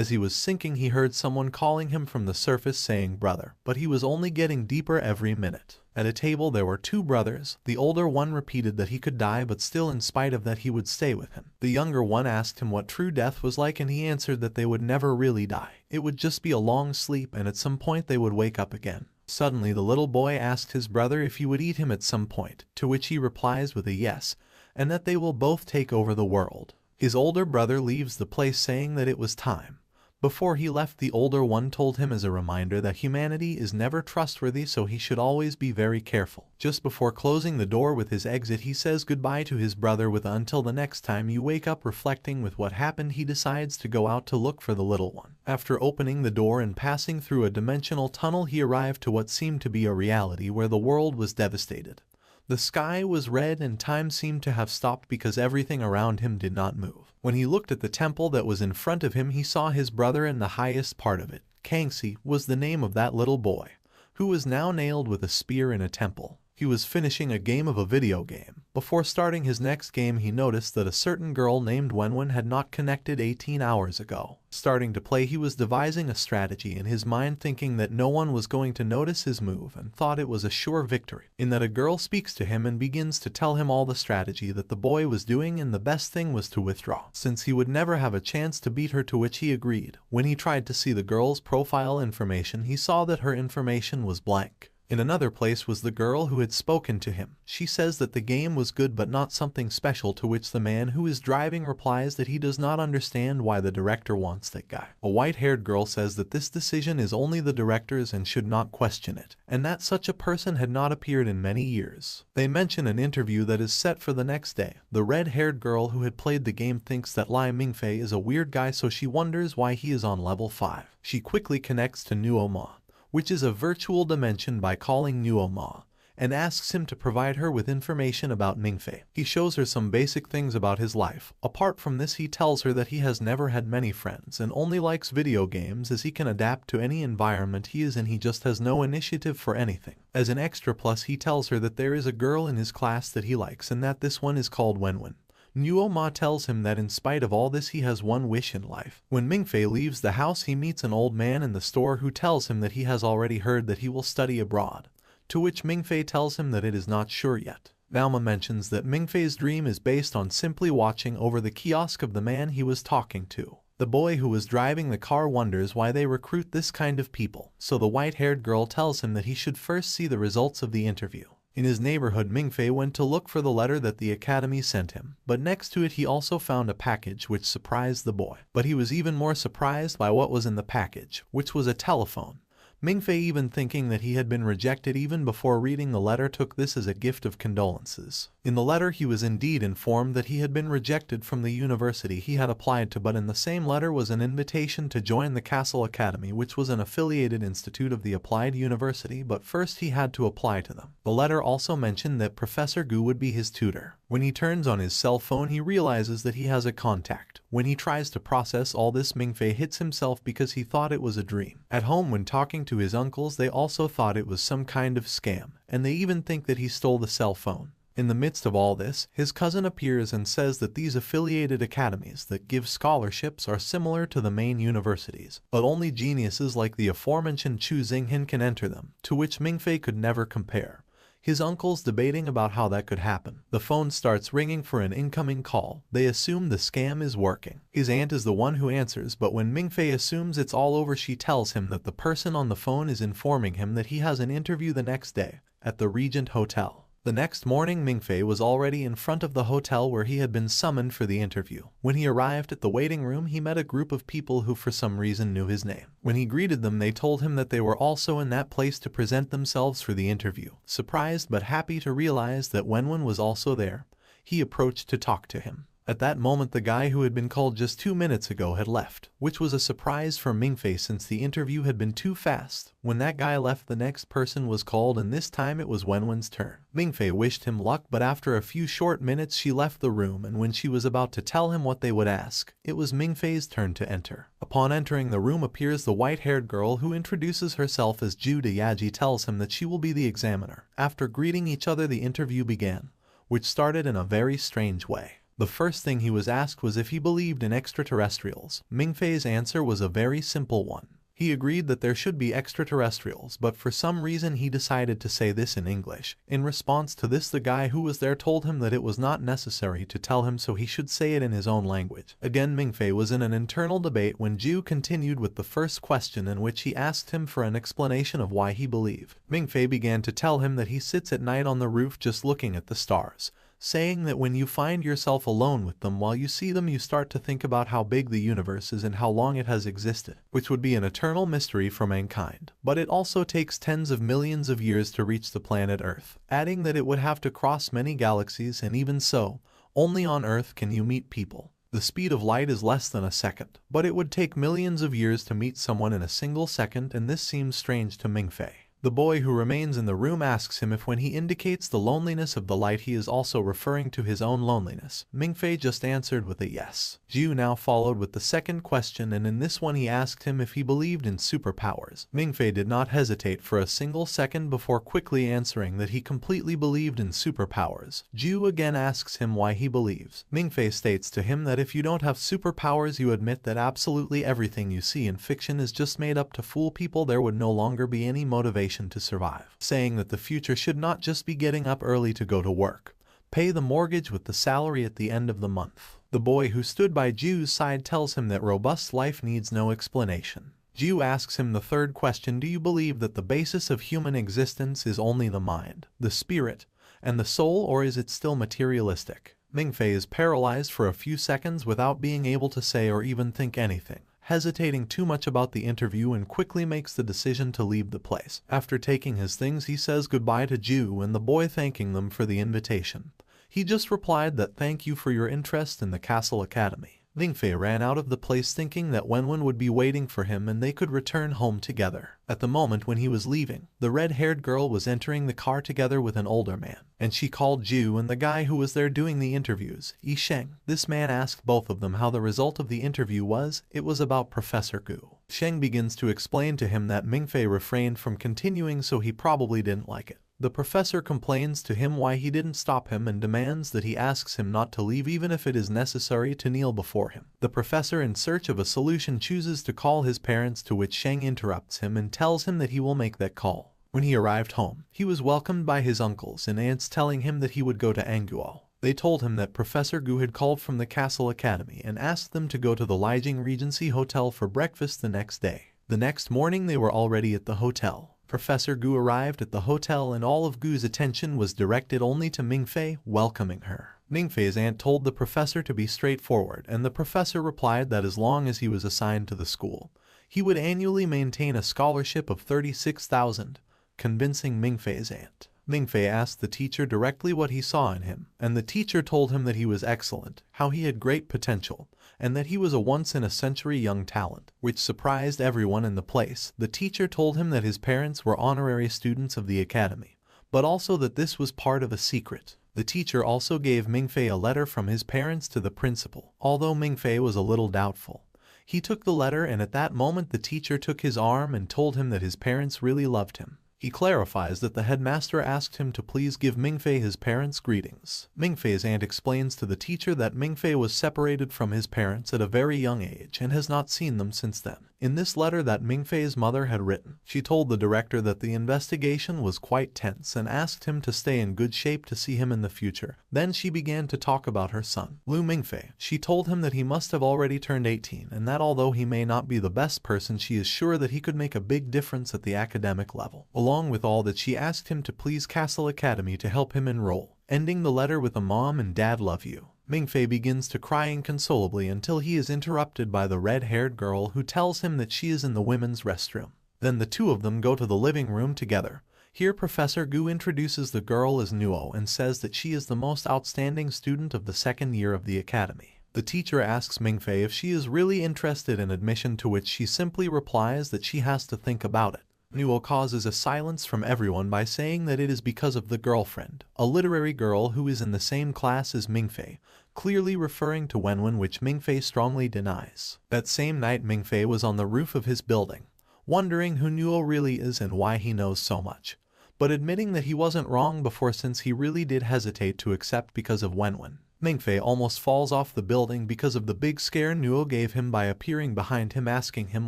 As he was sinking, he heard someone calling him from the surface saying brother, but he was only getting deeper every minute. At a table there were two brothers. The older one repeated that he could die, but still in spite of that he would stay with him. The younger one asked him what true death was like, and he answered that they would never really die. It would just be a long sleep, and at some point they would wake up again. Suddenly the little boy asked his brother if he would eat him at some point, to which he replies with a yes, and that they will both take over the world. His older brother leaves the place saying that it was time. Before he left, the older one told him as a reminder that humanity is never trustworthy, so he should always be very careful. Just before closing the door with his exit, he says goodbye to his brother with "until the next time you wake up." Reflecting with what happened, he decides to go out to look for the little one. After opening the door and passing through a dimensional tunnel, he arrived to what seemed to be a reality where the world was devastated. The sky was red and time seemed to have stopped because everything around him did not move. When he looked at the temple that was in front of him, he saw his brother in the highest part of it. Kangxi was the name of that little boy, who was now nailed with a spear in a temple. He was finishing a game of a video game. Before starting his next game, he noticed that a certain girl named Wenwen had not connected 18 hours ago. Starting to play, he was devising a strategy in his mind, thinking that no one was going to notice his move, and thought it was a sure victory, in that a girl speaks to him and begins to tell him all the strategy that the boy was doing, and the best thing was to withdraw, since he would never have a chance to beat her, to which he agreed. When he tried to see the girl's profile information, he saw that her information was blank. In another place was the girl who had spoken to him. She says that the game was good but not something special, to which the man who is driving replies that he does not understand why the director wants that guy. A white-haired girl says that this decision is only the director's and should not question it, and that such a person had not appeared in many years. They mention an interview that is set for the next day. The red-haired girl who had played the game thinks that Lai Mingfei is a weird guy, so she wonders why he is on level 5. She quickly connects to Nuoma, which is a virtual dimension, by calling Nuoma, and asks him to provide her with information about Mingfei. He shows her some basic things about his life. Apart from this, he tells her that he has never had many friends and only likes video games, as he can adapt to any environment he is in. He just has no initiative for anything. As an extra plus, he tells her that there is a girl in his class that he likes, and that this one is called Wenwen. Nuoma tells him that in spite of all this, he has one wish in life. When Mingfei leaves the house, he meets an old man in the store who tells him that he has already heard that he will study abroad, to which Mingfei tells him that it is not sure yet. Valma mentions that Mingfei's dream is based on simply watching over the kiosk of the man he was talking to. The boy who was driving the car wonders why they recruit this kind of people, so the white-haired girl tells him that he should first see the results of the interview. In his neighborhood, Mingfei went to look for the letter that the academy sent him, but next to it he also found a package which surprised the boy. But he was even more surprised by what was in the package, which was a telephone. Mingfei, even thinking that he had been rejected even before reading the letter, took this as a gift of condolences. In the letter he was indeed informed that he had been rejected from the university he had applied to, but in the same letter was an invitation to join the Castle Academy, which was an affiliated institute of the Applied University, but first he had to apply to them. The letter also mentioned that Professor Gu would be his tutor. When he turns on his cell phone, he realizes that he has a contact. When he tries to process all this, Mingfei hits himself because he thought it was a dream. At home, when talking to his uncles, they also thought it was some kind of scam, and they even think that he stole the cell phone. In the midst of all this, his cousin appears and says that these affiliated academies that give scholarships are similar to the main universities, but only geniuses like the aforementioned Chu Xinghin can enter them, to which Mingfei could never compare. His uncle's debating about how that could happen. The phone starts ringing for an incoming call. They assume the scam is working. His aunt is the one who answers, but when Mingfei assumes it's all over, she tells him that the person on the phone is informing him that he has an interview the next day at the Regent Hotel. The next morning, Mingfei was already in front of the hotel where he had been summoned for the interview. When he arrived at the waiting room, he met a group of people who for some reason knew his name. When he greeted them, they told him that they were also in that place to present themselves for the interview. Surprised but happy to realize that Wenwen was also there, he approached to talk to him. At that moment, the guy who had been called just 2 minutes ago had left, which was a surprise for Mingfei since the interview had been too fast. When that guy left, the next person was called, and this time it was Wenwen's turn. Mingfei wished him luck, but after a few short minutes she left the room, and when she was about to tell him what they would ask, it was Mingfei's turn to enter. Upon entering the room appears the white-haired girl who introduces herself as Ju De Yaji, tells him that she will be the examiner. After greeting each other, the interview began, which started in a very strange way. The first thing he was asked was if he believed in extraterrestrials. Mingfei's answer was a very simple one. He agreed that there should be extraterrestrials, but for some reason he decided to say this in English. In response to this, the guy who was there told him that it was not necessary to tell him, so he should say it in his own language. Again, Mingfei was in an internal debate when Zhu continued with the first question, in which he asked him for an explanation of why he believed. Mingfei began to tell him that he sits at night on the roof just looking at the stars, saying that when you find yourself alone with them while you see them, you start to think about how big the universe is and how long it has existed, which would be an eternal mystery for mankind. But it also takes tens of millions of years to reach the planet Earth, adding that it would have to cross many galaxies, and even so, only on Earth can you meet people. The speed of light is less than a second, but it would take millions of years to meet someone in a single second, and this seems strange to Mingfei. The boy who remains in the room asks him if when he indicates the loneliness of the light he is also referring to his own loneliness. Mingfei just answered with a yes. Zhu now followed with the second question, and in this one he asked him if he believed in superpowers. Mingfei did not hesitate for a single second before quickly answering that he completely believed in superpowers. Zhu again asks him why he believes. Mingfei states to him that if you don't have superpowers, you admit that absolutely everything you see in fiction is just made up to fool people. There would no longer be any motivation to survive, saying that the future should not just be getting up early to go to work, pay the mortgage with the salary at the end of the month. The boy who stood by Zhu's side tells him that robust life needs no explanation. Zhu asks him the third question: do you believe that the basis of human existence is only the mind, the spirit, and the soul, or is it still materialistic? Mingfei is paralyzed for a few seconds without being able to say or even think anything, hesitating too much about the interview, and quickly makes the decision to leave the place. After taking his things, he says goodbye to Zhu and the boy, thanking them for the invitation. He just replied that thank you for your interest in the Castle Academy. Mingfei ran out of the place thinking that Wenwen would be waiting for him and they could return home together. At the moment when he was leaving, the red-haired girl was entering the car together with an older man, and she called Zhu and the guy who was there doing the interviews, Yi Sheng. This man asked both of them how the result of the interview was. It was about Professor Gu. Sheng begins to explain to him that Mingfei refrained from continuing, so he probably didn't like it. The professor complains to him why he didn't stop him and demands that he asks him not to leave even if it is necessary to kneel before him. The professor, in search of a solution, chooses to call his parents, to which Sheng interrupts him and tells him that he will make that call. When he arrived home, he was welcomed by his uncles and aunts, telling him that he would go to Anguo. They told him that Professor Gu had called from the Castle Academy and asked them to go to the Lineage Regency Hotel for breakfast the next day. The next morning they were already at the hotel. Professor Gu arrived at the hotel and all of Gu's attention was directed only to Mingfei, welcoming her. Mingfei's aunt told the professor to be straightforward, and the professor replied that as long as he was assigned to the school, he would annually maintain a scholarship of 36,000, convincing Mingfei's aunt. Mingfei asked the teacher directly what he saw in him, and the teacher told him that he was excellent, how he had great potential, and that he was a once-in-a-century young talent, which surprised everyone in the place. The teacher told him that his parents were honorary students of the academy, but also that this was part of a secret. The teacher also gave Mingfei a letter from his parents to the principal. Although Mingfei was a little doubtful, he took the letter, and at that moment the teacher took his arm and told him that his parents really loved him. He clarifies that the headmaster asked him to please give Mingfei his parents' greetings. Mingfei's aunt explains to the teacher that Mingfei was separated from his parents at a very young age and has not seen them since then. In this letter that Mingfei's mother had written, she told the director that the investigation was quite tense and asked him to stay in good shape to see him in the future. Then she began to talk about her son, Lu Mingfei. She told him that he must have already turned 18 and that although he may not be the best person, she is sure that he could make a big difference at the academic level. Along with all that, she asked him to please Castle Academy to help him enroll, ending the letter with a "Mom and Dad love you." Mingfei begins to cry inconsolably until he is interrupted by the red-haired girl, who tells him that she is in the women's restroom. Then the two of them go to the living room together. Here Professor Gu introduces the girl as Nuo and says that she is the most outstanding student of the second year of the academy. The teacher asks Mingfei if she is really interested in admission, to which she simply replies that she has to think about it. Nuo causes a silence from everyone by saying that it is because of the girlfriend, a literary girl who is in the same class as Mingfei, clearly referring to Wenwen, which Mingfei strongly denies. That same night Mingfei was on the roof of his building, wondering who Nuo really is and why he knows so much, but admitting that he wasn't wrong before, since he really did hesitate to accept because of Wenwen. Mingfei almost falls off the building because of the big scare Nuo gave him by appearing behind him asking him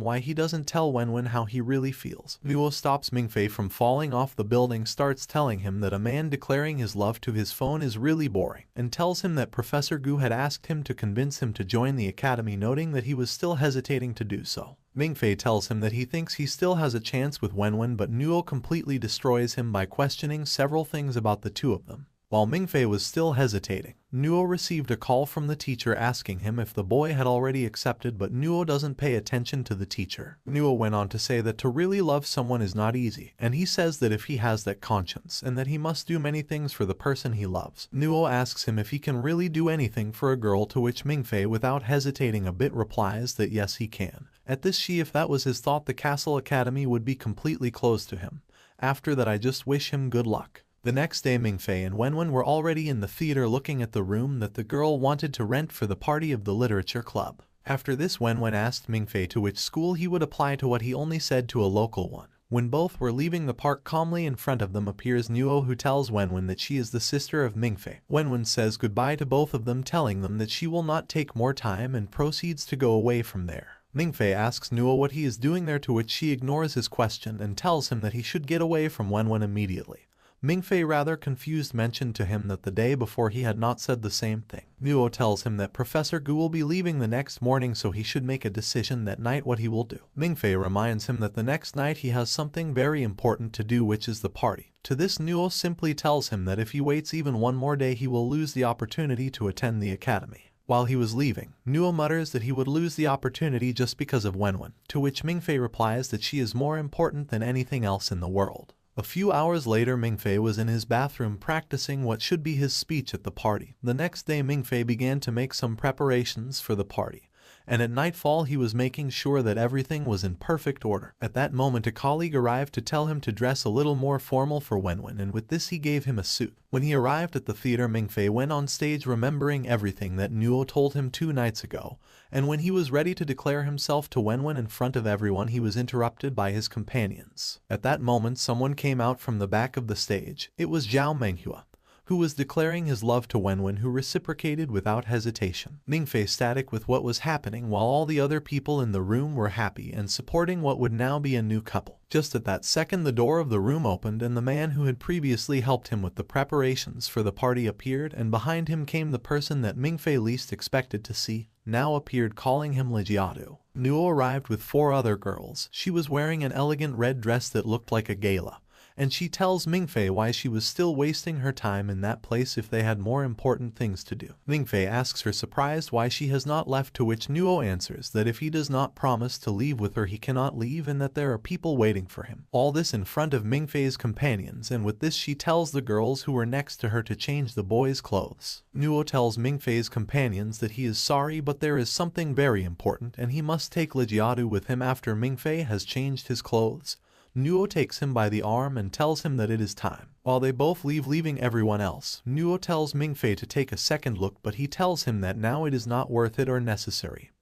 why he doesn't tell Wenwen how he really feels. Nuo stops Mingfei from falling off the building, starts telling him that a man declaring his love to his phone is really boring, and tells him that Professor Gu had asked him to convince him to join the academy, noting that he was still hesitating to do so. Mingfei tells him that he thinks he still has a chance with Wenwen, but Nuo completely destroys him by questioning several things about the two of them. While Mingfei was still hesitating, Nuo received a call from the teacher asking him if the boy had already accepted, but Nuo doesn't pay attention to the teacher. Nuo went on to say that to really love someone is not easy, and he says that if he has that conscience and that he must do many things for the person he loves. Nuo asks him if he can really do anything for a girl, to which Mingfei without hesitating a bit replies that yes he can. At this, if that was his thought, the Castle Academy would be completely closed to him. After that, I just wish him good luck. The next day, Mingfei and Wenwen were already in the theater looking at the room that the girl wanted to rent for the party of the literature club. After this, Wenwen asked Mingfei to which school he would apply to, what he only said to a local one. When both were leaving the park, calmly in front of them appears Nuo, who tells Wenwen that she is the sister of Mingfei. Wenwen says goodbye to both of them, telling them that she will not take more time, and proceeds to go away from there. Mingfei asks Nuo what he is doing there, to which she ignores his question and tells him that he should get away from Wenwen immediately. Mingfei, rather confused, mentioned to him that the day before he had not said the same thing. Nuo tells him that Professor Gu will be leaving the next morning, so he should make a decision that night what he will do. Mingfei reminds him that the next night he has something very important to do, which is the party. To this, Nuo simply tells him that if he waits even one more day he will lose the opportunity to attend the academy. While he was leaving, Nuo mutters that he would lose the opportunity just because of Wenwen, to which Mingfei replies that she is more important than anything else in the world. A few hours later, Mingfei was in his bathroom practicing what should be his speech at the party. The next day, Mingfei began to make some preparations for the party, and at nightfall he was making sure that everything was in perfect order. At that moment, a colleague arrived to tell him to dress a little more formal for Wenwen, and with this he gave him a suit. When he arrived at the theater, Mingfei went on stage remembering everything that Nuo told him 2 nights ago, and when he was ready to declare himself to Wenwen in front of everyone, he was interrupted by his companions. At that moment, someone came out from the back of the stage. It was Zhao Menghua, who was declaring his love to Wenwen, who reciprocated without hesitation. Mingfei ecstatic with what was happening, while all the other people in the room were happy and supporting what would now be a new couple. Just at that second, the door of the room opened and the man who had previously helped him with the preparations for the party appeared, and behind him came the person that Mingfei least expected to see, now appeared, calling him Lijiadu. Nuo arrived with 4 other girls. She was wearing an elegant red dress that looked like a gala, and she tells Mingfei why she was still wasting her time in that place if they had more important things to do. Mingfei asks her, surprised, why she has not left, to which Nuo answers that if he does not promise to leave with her he cannot leave, and that there are people waiting for him. All this in front of Mingfei's companions, and with this she tells the girls who were next to her to change the boys' clothes. Nuo tells Mingfei's companions that he is sorry, but there is something very important and he must take Lijiadu with him. After Mingfei has changed his clothes, Nuo takes him by the arm and tells him that it is time. While they both leave, leaving everyone else, Nuo tells Mingfei to take a second look, but he tells him that now it is not worth it or necessary,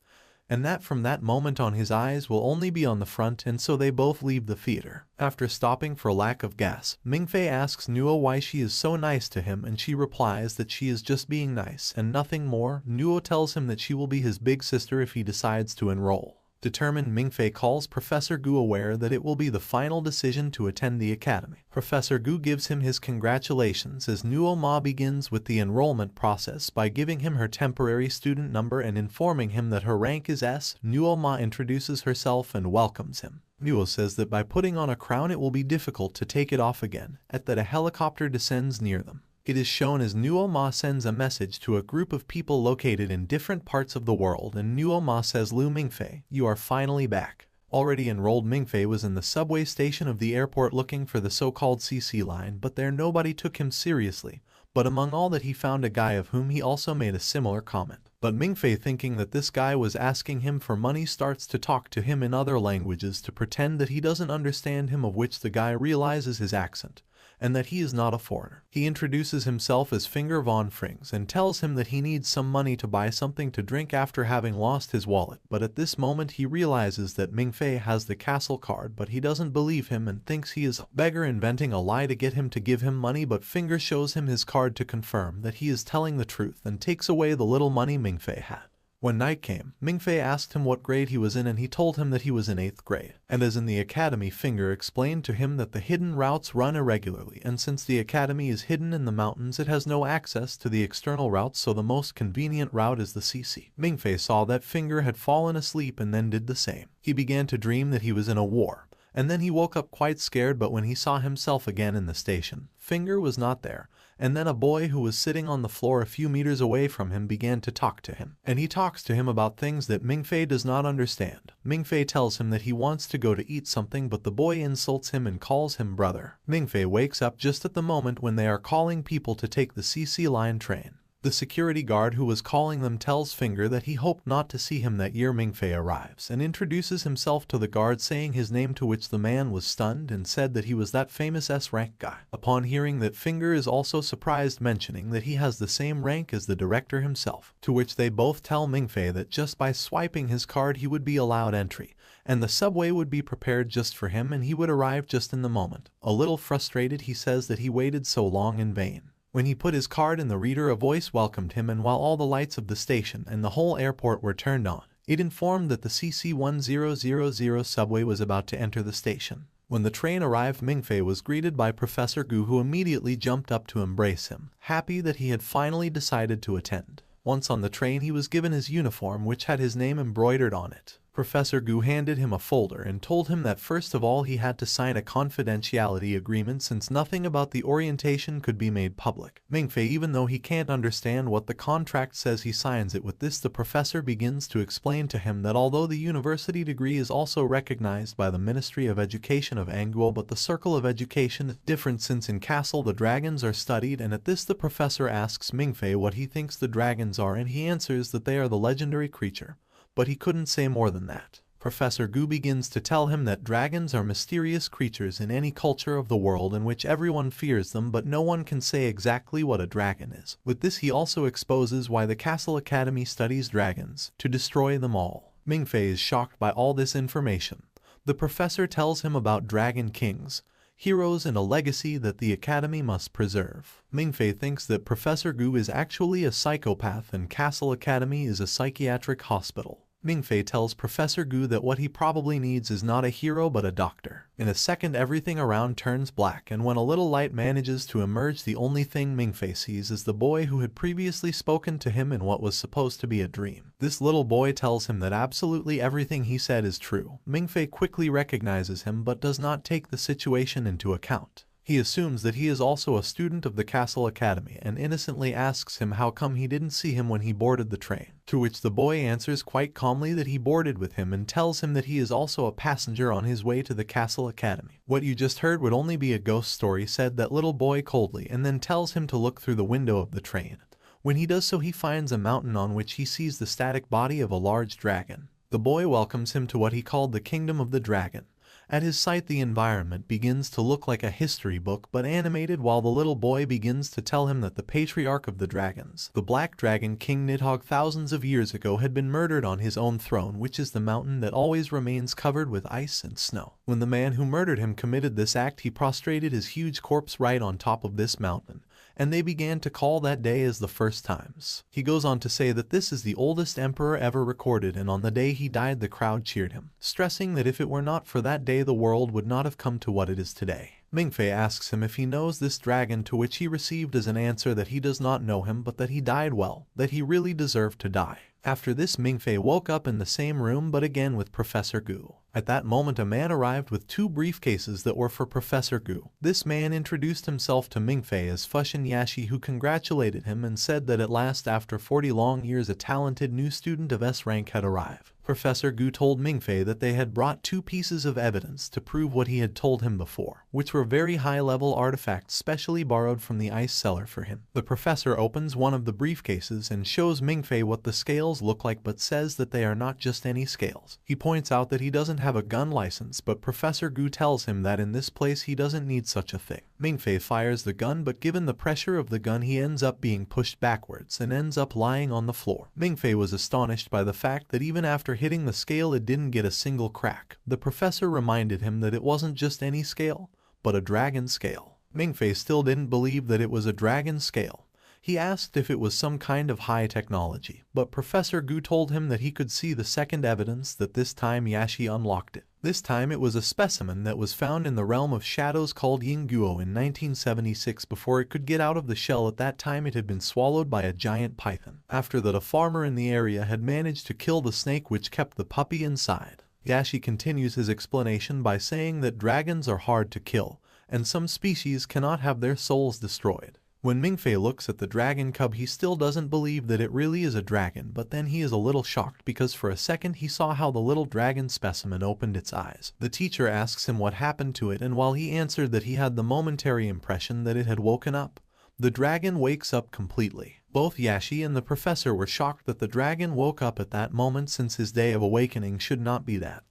and that from that moment on his eyes will only be on the front, and so they both leave the theater. After stopping for lack of gas, Mingfei asks Nuo why she is so nice to him, and she replies that she is just being nice and nothing more. Nuo tells him that she will be his big sister if he decides to enroll. Determined, Mingfei calls Professor Gu, aware that it will be the final decision to attend the academy. Professor Gu gives him his congratulations as Nuo Ma begins with the enrollment process by giving him her temporary student number and informing him that her rank is S. Nuo Ma introduces herself and welcomes him. Nuo says that by putting on a crown it will be difficult to take it off again. At that, a helicopter descends near them. It is shown as Nuo Ma sends a message to a group of people located in different parts of the world, and Nuo Ma says, Lu Mingfei, you are finally back. Already enrolled, Mingfei was in the subway station of the airport looking for the so-called CC line, but there nobody took him seriously. But among all that, he found a guy of whom he also made a similar comment. But Mingfei, thinking that this guy was asking him for money, starts to talk to him in other languages to pretend that he doesn't understand him, of which the guy realizes his accent and that he is not a foreigner. He introduces himself as Finger von Frings and tells him that he needs some money to buy something to drink after having lost his wallet, but at this moment he realizes that Mingfei has the castle card, but he doesn't believe him and thinks he is a beggar inventing a lie to get him to give him money, but Finger shows him his card to confirm that he is telling the truth and takes away the little money Mingfei had. When night came, Mingfei asked him what grade he was in and he told him that he was in 8th grade. And as in the academy, Finger explained to him that the hidden routes run irregularly, and since the academy is hidden in the mountains it has no access to the external routes, so the most convenient route is the CC. Mingfei saw that Finger had fallen asleep and then did the same. He began to dream that he was in a war, and then he woke up quite scared, but when he saw himself again in the station, Finger was not there. And then a boy who was sitting on the floor a few meters away from him began to talk to him. And he talks to him about things that Mingfei does not understand. Mingfei tells him that he wants to go to eat something, but the boy insults him and calls him brother. Mingfei wakes up just at the moment when they are calling people to take the CC line train. The security guard who was calling them tells Finger that he hoped not to see him that year. Mingfei arrives and introduces himself to the guard, saying his name, to which the man was stunned and said that he was that famous S-rank guy. Upon hearing that, Finger is also surprised, mentioning that he has the same rank as the director himself, to which they both tell Mingfei that just by swiping his card he would be allowed entry, and the subway would be prepared just for him and he would arrive just in the moment. A little frustrated, he says that he waited so long in vain. When he put his card in the reader, a voice welcomed him, and while all the lights of the station and the whole airport were turned on, it informed that the CC-1000 subway was about to enter the station. When the train arrived, Mingfei was greeted by Professor Gu, who immediately jumped up to embrace him, happy that he had finally decided to attend. Once on the train, he was given his uniform, which had his name embroidered on it. Professor Gu handed him a folder and told him that first of all he had to sign a confidentiality agreement, since nothing about the orientation could be made public. Mingfei, even though he can't understand what the contract says, he signs it. With this, the professor begins to explain to him that although the university degree is also recognized by the Ministry of Education of Anguil, but the circle of education is different, since in Castle the dragons are studied. And at this the professor asks Mingfei what he thinks the dragons are, and he answers that they are the legendary creature. But he couldn't say more than that. Professor Gu begins to tell him that dragons are mysterious creatures in any culture of the world in which everyone fears them, but no one can say exactly what a dragon is. With this, he also exposes why the Castle Academy studies dragons, to destroy them all. Mingfei is shocked by all this information. The professor tells him about dragon kings, heroes, and a legacy that the academy must preserve. Mingfei thinks that Professor Gu is actually a psychopath and Castle Academy is a psychiatric hospital. Mingfei tells Professor Gu that what he probably needs is not a hero but a doctor. In a second, everything around turns black, and when a little light manages to emerge, the only thing Mingfei sees is the boy who had previously spoken to him in what was supposed to be a dream. This little boy tells him that absolutely everything he said is true. Mingfei quickly recognizes him but does not take the situation into account. He assumes that he is also a student of the Castle Academy and innocently asks him how come he didn't see him when he boarded the train, to which the boy answers quite calmly that he boarded with him and tells him that he is also a passenger on his way to the Castle Academy. What you just heard would only be a ghost story, said that little boy coldly, and then tells him to look through the window of the train. When he does so, he finds a mountain on which he sees the static body of a large dragon. The boy welcomes him to what he called the Kingdom of the Dragon. At his sight, the environment begins to look like a history book but animated, while the little boy begins to tell him that the patriarch of the dragons, the Black Dragon King Nidhogg, thousands of years ago had been murdered on his own throne, which is the mountain that always remains covered with ice and snow. When the man who murdered him committed this act, he prostrated his huge corpse right on top of this mountain, and they began to call that day as the first times. He goes on to say that this is the oldest emperor ever recorded, and on the day he died the crowd cheered him, stressing that if it were not for that day the world would not have come to what it is today. Mingfei asks him if he knows this dragon, to which he received as an answer that he does not know him but that he died well, that he really deserved to die. After this, Mingfei woke up in the same room but again with Professor Gu. At that moment, a man arrived with 2 briefcases that were for Professor Gu. This man introduced himself to Mingfei as Fushin Yashi, who congratulated him and said that at last, after 40 long years, a talented new student of S rank had arrived. Professor Gu told Mingfei that they had brought 2 pieces of evidence to prove what he had told him before, which were very high-level artifacts specially borrowed from the ice cellar for him. The professor opens one of the briefcases and shows Mingfei what the scales look like, but says that they are not just any scales. He points out that he doesn't have a gun license, but Professor Gu tells him that in this place he doesn't need such a thing. Mingfei fires the gun, but given the pressure of the gun he ends up being pushed backwards and ends up lying on the floor. Mingfei was astonished by the fact that even after hitting the scale it didn't get a single crack. The professor reminded him that it wasn't just any scale, but a dragon scale. Mingfei still didn't believe that it was a dragon scale. He asked if it was some kind of high technology, but Professor Gu told him that he could see the second evidence that this time Yashi unlocked it. This time it was a specimen that was found in the realm of shadows called Yingguo in 1976. Before it could get out of the shell at that time it had been swallowed by a giant python. After that, a farmer in the area had managed to kill the snake which kept the puppy inside. Yashi continues his explanation by saying that dragons are hard to kill, and some species cannot have their souls destroyed. When Mingfei looks at the dragon cub he still doesn't believe that it really is a dragon, but then he is a little shocked because for a second he saw how the little dragon specimen opened its eyes. The teacher asks him what happened to it, and while he answered that he had the momentary impression that it had woken up, the dragon wakes up completely. Both Yashi and the professor were shocked that the dragon woke up at that moment, since his day of awakening should not be that.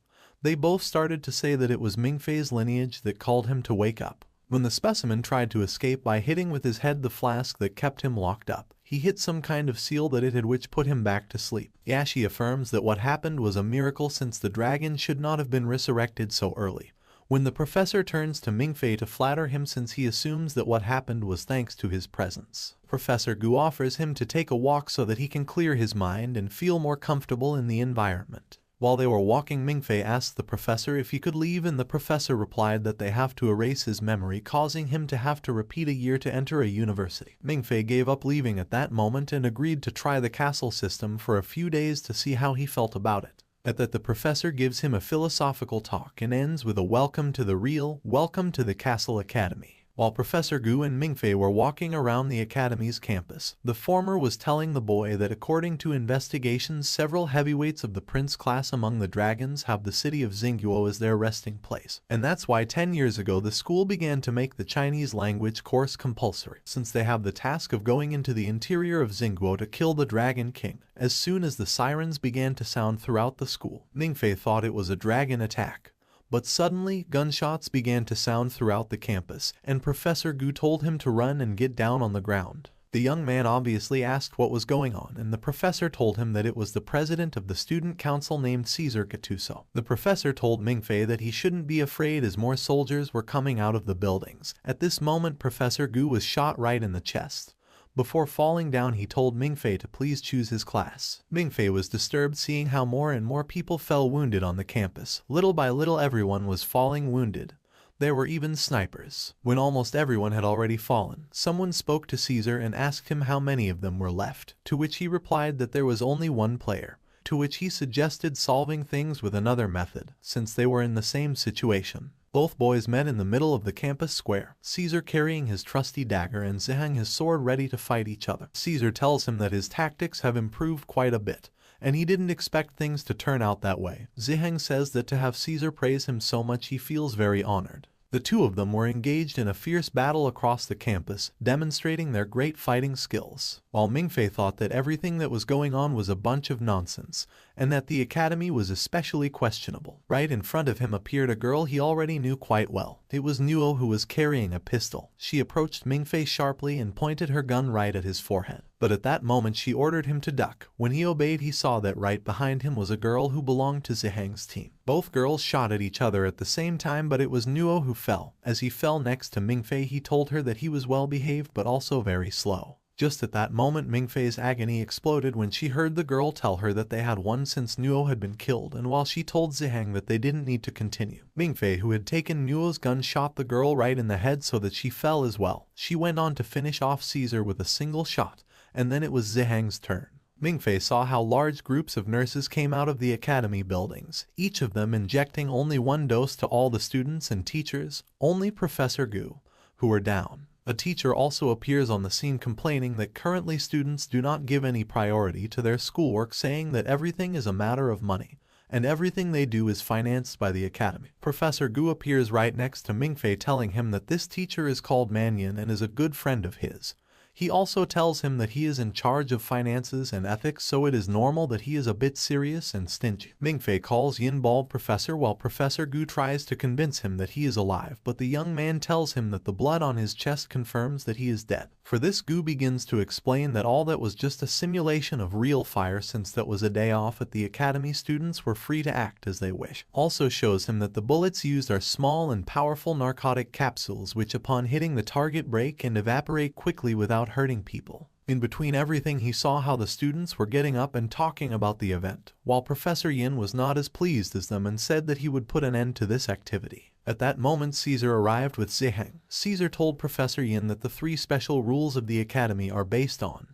They both started to say that it was Mingfei's lineage that called him to wake up. When the specimen tried to escape by hitting with his head the flask that kept him locked up, he hit some kind of seal that it had, which put him back to sleep. Yashi affirms that what happened was a miracle, since the dragon should not have been resurrected so early. When the professor turns to Mingfei to flatter him, since he assumes that what happened was thanks to his presence, Professor Gu offers him to take a walk so that he can clear his mind and feel more comfortable in the environment. While they were walking, Mingfei asked the professor if he could leave, and the professor replied that they have to erase his memory, causing him to have to repeat a year to enter a university. Mingfei gave up leaving at that moment and agreed to try the castle system for a few days to see how he felt about it. At that, the professor gives him a philosophical talk and ends with a welcome to the Castle Academy. While Professor Gu and Mingfei were walking around the academy's campus, the former was telling the boy that according to investigations, several heavyweights of the prince class among the dragons have the city of Yingguo as their resting place. And that's why 10 years ago the school began to make the Chinese language course compulsory, since they have the task of going into the interior of Yingguo to kill the Dragon King. As soon as the sirens began to sound throughout the school, Mingfei thought it was a dragon attack. But suddenly, gunshots began to sound throughout the campus, and Professor Gu told him to run and get down on the ground. The young man obviously asked what was going on, and the professor told him that it was the president of the student council named Caesar Gattuso. The professor told Mingfei that he shouldn't be afraid as more soldiers were coming out of the buildings. At this moment, Professor Gu was shot right in the chest. Before falling down, he told Mingfei to please choose his class. Mingfei was disturbed seeing how more and more people fell wounded on the campus. Little by little everyone was falling wounded. There were even snipers. When almost everyone had already fallen, someone spoke to Caesar and asked him how many of them were left, to which he replied that there was only one player, to which he suggested solving things with another method, since they were in the same situation. Both boys met in the middle of the campus square, Caesar carrying his trusty dagger and Zihang his sword, ready to fight each other. Caesar tells him that his tactics have improved quite a bit, and he didn't expect things to turn out that way. Zihang says that to have Caesar praise him so much he feels very honored. The two of them were engaged in a fierce battle across the campus, demonstrating their great fighting skills, while Mingfei thought that everything that was going on was a bunch of nonsense, and that the academy was especially questionable. Right in front of him appeared a girl he already knew quite well. It was Nuo, who was carrying a pistol. She approached Mingfei sharply and pointed her gun right at his forehead. But at that moment she ordered him to duck. When he obeyed, he saw that right behind him was a girl who belonged to Zihang's team. Both girls shot at each other at the same time, but it was Nuo who fell. As he fell next to Mingfei, he told her that he was well behaved but also very slow. Just at that moment, Mingfei's agony exploded when she heard the girl tell her that they had won since Nuo had been killed, and while she told Zihang that they didn't need to continue. Mingfei, who had taken Nuo's gun, shot the girl right in the head so that she fell as well. She went on to finish off Caesar with a single shot, and then it was Zihang's turn. Mingfei saw how large groups of nurses came out of the academy buildings, each of them injecting only one dose to all the students and teachers, only Professor Gu, who were down. A teacher also appears on the scene complaining that currently students do not give any priority to their schoolwork, saying that everything is a matter of money, and everything they do is financed by the academy. Professor Gu appears right next to Mingfei, telling him that this teacher is called Manyan and is a good friend of his. He also tells him that he is in charge of finances and ethics, so it is normal that he is a bit serious and stingy. Mingfei calls Yin bald professor while Professor Gu tries to convince him that he is alive, but the young man tells him that the blood on his chest confirms that he is dead. For this, Gu begins to explain that all that was just a simulation of real fire, since that was a day off at the academy. Students were free to act as they wish. Also shows him that the bullets used are small and powerful narcotic capsules which upon hitting the target break and evaporate quickly without hurting people. In between everything, he saw how the students were getting up and talking about the event, while Professor Yin was not as pleased as them and said that he would put an end to this activity. At that moment, Caesar arrived with Ziheng. Caesar told Professor Yin that the 3 special rules of the academy are based on: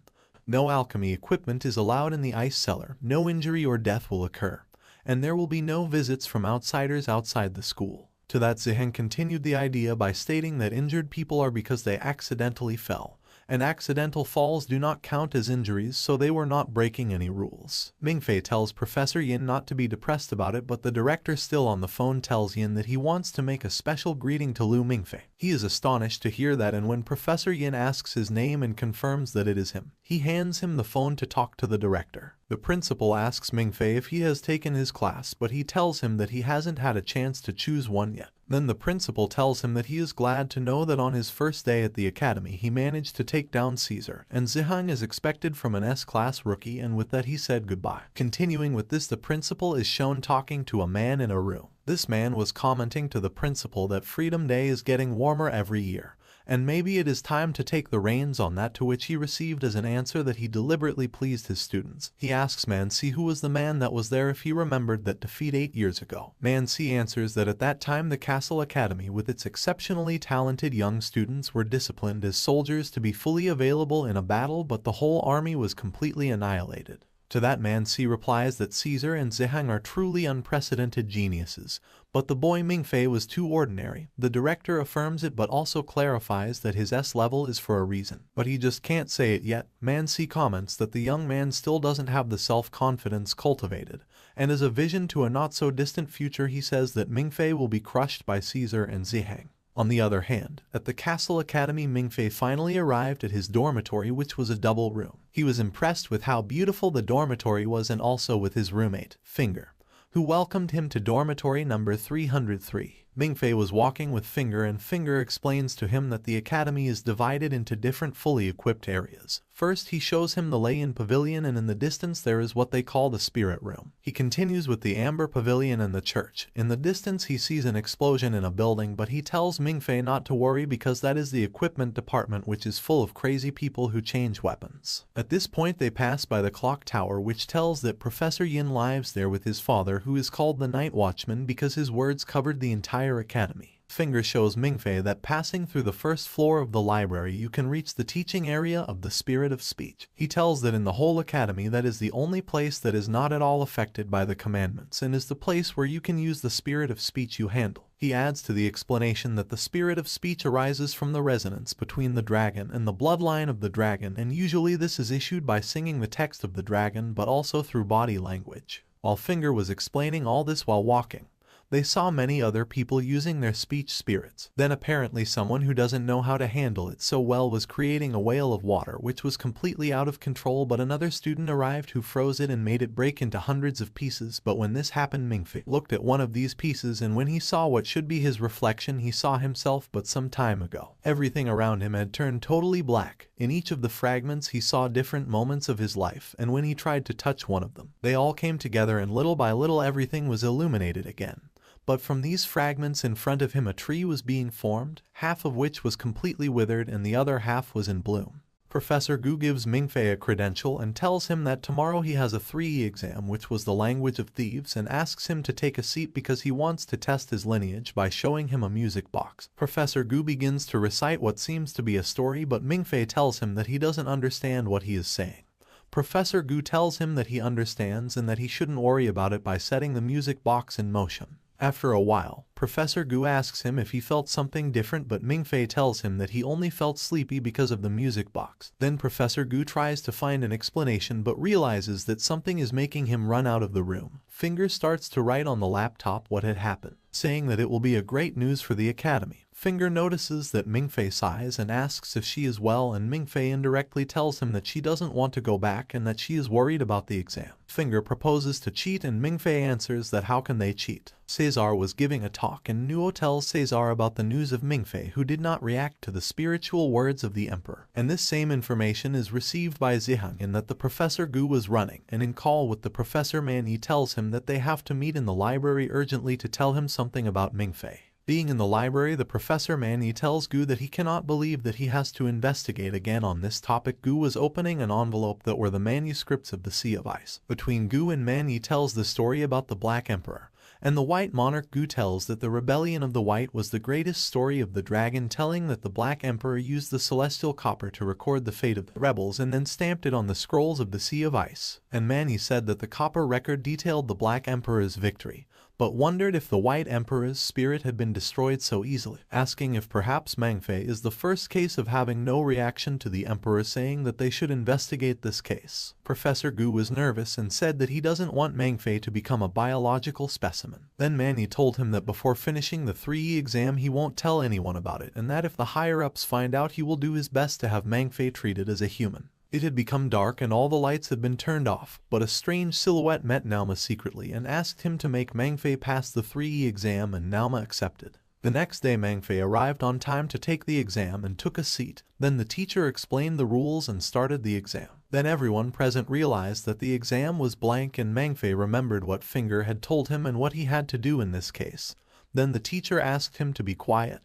no alchemy equipment is allowed in the ice cellar, no injury or death will occur, and there will be no visits from outsiders outside the school. To that, Ziheng continued the idea by stating that injured people are because they accidentally fell, and accidental falls do not count as injuries, so they were not breaking any rules. Mingfei tells Professor Yin not to be depressed about it, but the director, still on the phone, tells Yin that he wants to make a special greeting to Lu Mingfei. He is astonished to hear that, and when Professor Yin asks his name and confirms that it is him, he hands him the phone to talk to the director. The principal asks Mingfei if he has taken his class, but he tells him that he hasn't had a chance to choose one yet. Then the principal tells him that he is glad to know that on his first day at the academy he managed to take down Caesar, and Ziheng is expected from an S-class rookie, and with that he said goodbye. Continuing with this, the principal is shown talking to a man in a room. This man was commenting to the principal that Freedom Day is getting warmer every year, and maybe it is time to take the reins on that, to which he received as an answer that he deliberately pleased his students. He asks Man Si who was the man that was there if he remembered that defeat 8 years ago. Man Si answers that at that time the Castle Academy with its exceptionally talented young students were disciplined as soldiers to be fully available in a battle, but the whole army was completely annihilated. To that, Man Si replies that Caesar and Ziheng are truly unprecedented geniuses, but the boy Mingfei was too ordinary. The director affirms it but also clarifies that his S level is for a reason, but he just can't say it yet. Man Si comments that the young man still doesn't have the self-confidence cultivated, and as a vision to a not-so-distant future he says that Mingfei will be crushed by Caesar and Ziheng. On the other hand, at the Castle Academy, Mingfei finally arrived at his dormitory, which was a double room. He was impressed with how beautiful the dormitory was, and also with his roommate, Finger, who welcomed him to dormitory number 303. Mingfei was walking with Finger, and Finger explains to him that the academy is divided into different fully equipped areas. First, he shows him the Lei Pavilion, and in the distance there is what they call the Spirit Room. He continues with the Amber Pavilion and the church. In the distance he sees an explosion in a building, but he tells Mingfei not to worry because that is the equipment department, which is full of crazy people who change weapons. At this point they pass by the clock tower, which tells that Professor Yin lives there with his father, who is called the Night Watchman because his words covered the entire academy. Finger shows Mingfei that passing through the first floor of the library you can reach the teaching area of the Spirit of Speech. He tells that in the whole academy that is the only place that is not at all affected by the commandments, and is the place where you can use the Spirit of Speech you handle. He adds to the explanation that the Spirit of Speech arises from the resonance between the dragon and the bloodline of the dragon, and usually this is issued by singing the text of the dragon, but also through body language. While Finger was explaining all this while walking, they saw many other people using their speech spirits. Then apparently someone who doesn't know how to handle it so well was creating a whale of water which was completely out of control, but another student arrived who froze it and made it break into hundreds of pieces. But when this happened, Mingfei looked at one of these pieces, and when he saw what should be his reflection, he saw himself but some time ago. Everything around him had turned totally black. In each of the fragments he saw different moments of his life, and when he tried to touch one of them, they all came together, and little by little everything was illuminated again. But from these fragments in front of him a tree was being formed, half of which was completely withered and the other half was in bloom. Professor Gu gives Mingfei a credential and tells him that tomorrow he has a 3E exam, which was the language of thieves, and asks him to take a seat because he wants to test his lineage by showing him a music box. Professor Gu begins to recite what seems to be a story, but Mingfei tells him that he doesn't understand what he is saying. Professor Gu tells him that he understands and that he shouldn't worry about it by setting the music box in motion. After a while, Professor Gu asks him if he felt something different, but Mingfei tells him that he only felt sleepy because of the music box. Then Professor Gu tries to find an explanation but realizes that something is making him run out of the room. Finger starts to write on the laptop what had happened, saying that it will be a great news for the academy. Finger notices that Mingfei sighs and asks if she is well, and Mingfei indirectly tells him that she doesn't want to go back and that she is worried about the exam. Finger proposes to cheat and Mingfei answers that how can they cheat. Cesar was giving a talk and Nuo tells Cesar about the news of Mingfei, who did not react to the spiritual words of the emperor. And this same information is received by Zihang in that the Professor Gu was running, and in call with the Professor Man he tells him that they have to meet in the library urgently to tell him something about Mingfei. Being in the library, the Professor Manny tells Gu that he cannot believe that he has to investigate again on this topic. Gu was opening an envelope that were the manuscripts of the Sea of Ice. Between Gu and Manny tells the story about the Black Emperor and the White Monarch. Gu tells that the rebellion of the White was the greatest story of the dragon, telling that the Black Emperor used the celestial copper to record the fate of the rebels and then stamped it on the scrolls of the Sea of Ice. And Manny said that the copper record detailed the Black Emperor's victory, but wondered if the White Emperor's spirit had been destroyed so easily, asking if perhaps Mangfei is the first case of having no reaction to the Emperor, saying that they should investigate this case. Professor Gu was nervous and said that he doesn't want Mangfei to become a biological specimen. Then Manny told him that before finishing the 3E exam he won't tell anyone about it, and that if the higher-ups find out he will do his best to have Mangfei treated as a human. It had become dark and all the lights had been turned off, but a strange silhouette met Nauma secretly and asked him to make Mangfei pass the 3E exam, and Nauma accepted. The next day Mangfei arrived on time to take the exam and took a seat. Then the teacher explained the rules and started the exam. Then everyone present realized that the exam was blank, and Mangfei remembered what Finger had told him and what he had to do in this case. Then the teacher asked him to be quiet,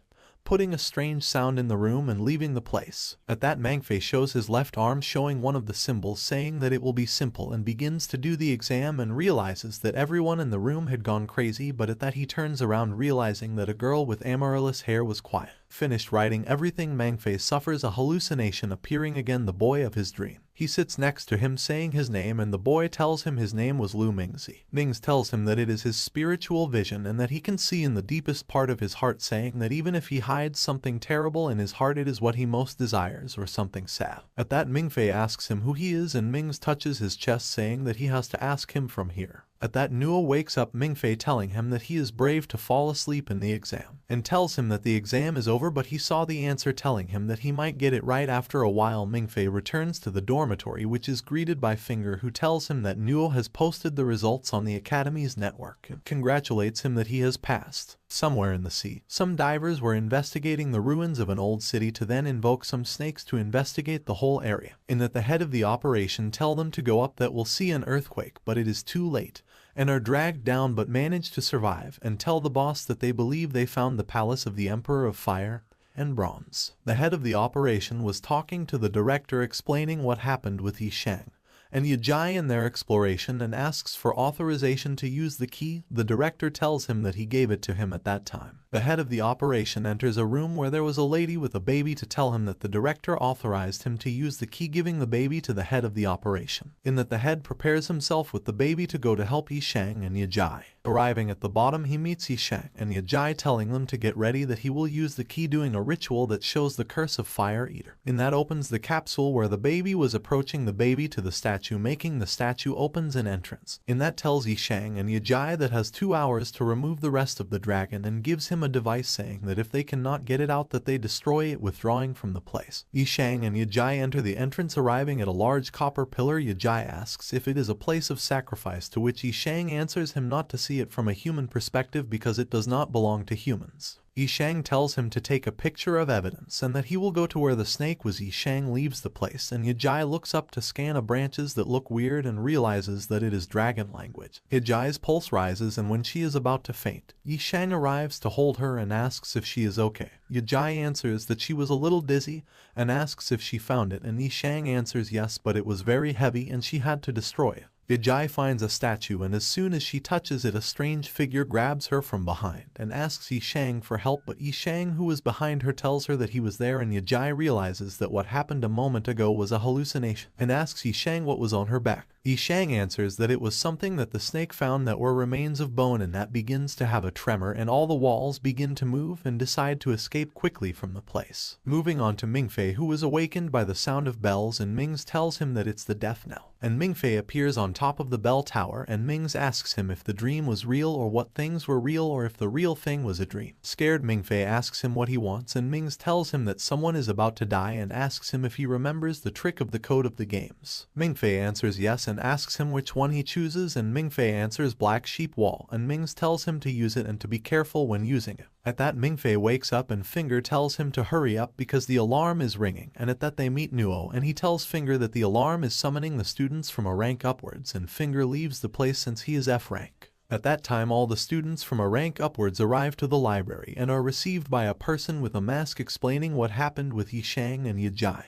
putting a strange sound in the room and leaving the place. At that, Mangfei shows his left arm showing one of the symbols, saying that it will be simple, and begins to do the exam and realizes that everyone in the room had gone crazy. But at that he turns around realizing that a girl with amaryllis hair was quiet. Finished writing everything, Mangfei suffers a hallucination, appearing again the boy of his dream. He sits next to him saying his name, and the boy tells him his name was Lu Mingzi. Mings tells him that it is his spiritual vision and that he can see in the deepest part of his heart, saying that even if he hides something terrible in his heart, it is what he most desires, or something sad. At that, Mingfei asks him who he is, and Mings touches his chest, saying that he has to ask him from here. At that, Nuo wakes up Mingfei, telling him that he is brave to fall asleep in the exam, and tells him that the exam is over, but he saw the answer, telling him that he might get it right. After a while, Mingfei returns to the dormitory, which is greeted by Finger, who tells him that Nuo has posted the results on the Academy's network and congratulates him that he has passed. Somewhere in the sea, some divers were investigating the ruins of an old city to then invoke some snakes to investigate the whole area. In that, the head of the operation tell them to go up, that will see an earthquake, but it is too late, and are dragged down but manage to survive, and tell the boss that they believe they found the palace of the Emperor of Fire and Bronze. The head of the operation was talking to the director, explaining what happened with Yisheng and Yajai in their exploration, and asks for authorization to use the key. The director tells him that he gave it to him at that time. The head of the operation enters a room where there was a lady with a baby to tell him that the director authorized him to use the key, giving the baby to the head of the operation. In that, the head prepares himself with the baby to go to help Yisheng and Yajai. Arriving at the bottom, he meets Yisheng and Yajai, telling them to get ready, that he will use the key, doing a ritual that shows the curse of Fire Eater. In that, opens the capsule where the baby was, approaching the baby to the statue, making the statue opens an entrance. In that, tells Yisheng and Yajai that has 2 hours to remove the rest of the dragon, and gives him a device, saying that if they cannot get it out, that they destroy it, withdrawing from the place. Yisheng and Yajai enter the entrance, arriving at a large copper pillar. Yajai asks if it is a place of sacrifice, to which Yisheng answers him not to see it from a human perspective because it does not belong to humans. Yisheng tells him to take a picture of evidence and that he will go to where the snake was. Yisheng leaves the place and Yajai looks up to scan a branches that look weird and realizes that it is dragon language. Yajai's pulse rises, and when she is about to faint, Yisheng arrives to hold her and asks if she is okay. Yajai answers that she was a little dizzy and asks if she found it, and Yisheng answers yes, but it was very heavy and she had to destroy it. Yajai finds a statue, and as soon as she touches it, a strange figure grabs her from behind and asks Yisheng for help, but Yisheng, who is behind her, tells her that he was there, and Yajai realizes that what happened a moment ago was a hallucination and asks Yisheng what was on her back. Yi Shang answers that it was something that the snake found that were remains of bone, and that begins to have a tremor and all the walls begin to move and decide to escape quickly from the place. Moving on to Mingfei, who is awakened by the sound of bells, and Mings tells him that it's the death knell. And Mingfei appears on top of the bell tower, and Mings asks him if the dream was real or what things were real, or if the real thing was a dream. Scared, Mingfei asks him what he wants, and Mings tells him that someone is about to die and asks him if he remembers the trick of the code of the games. Mingfei answers yes and asks him which one he chooses, and Mingfei answers black sheep wall, and Mings tells him to use it and to be careful when using it. At that, Mingfei wakes up and Finger tells him to hurry up because the alarm is ringing, and at that they meet Nuo, and he tells Finger that the alarm is summoning the students from a rank upwards, and Finger leaves the place since he is F rank. At that time, all the students from a rank upwards arrive to the library and are received by a person with a mask explaining what happened with Yi Shang and Yi Jai,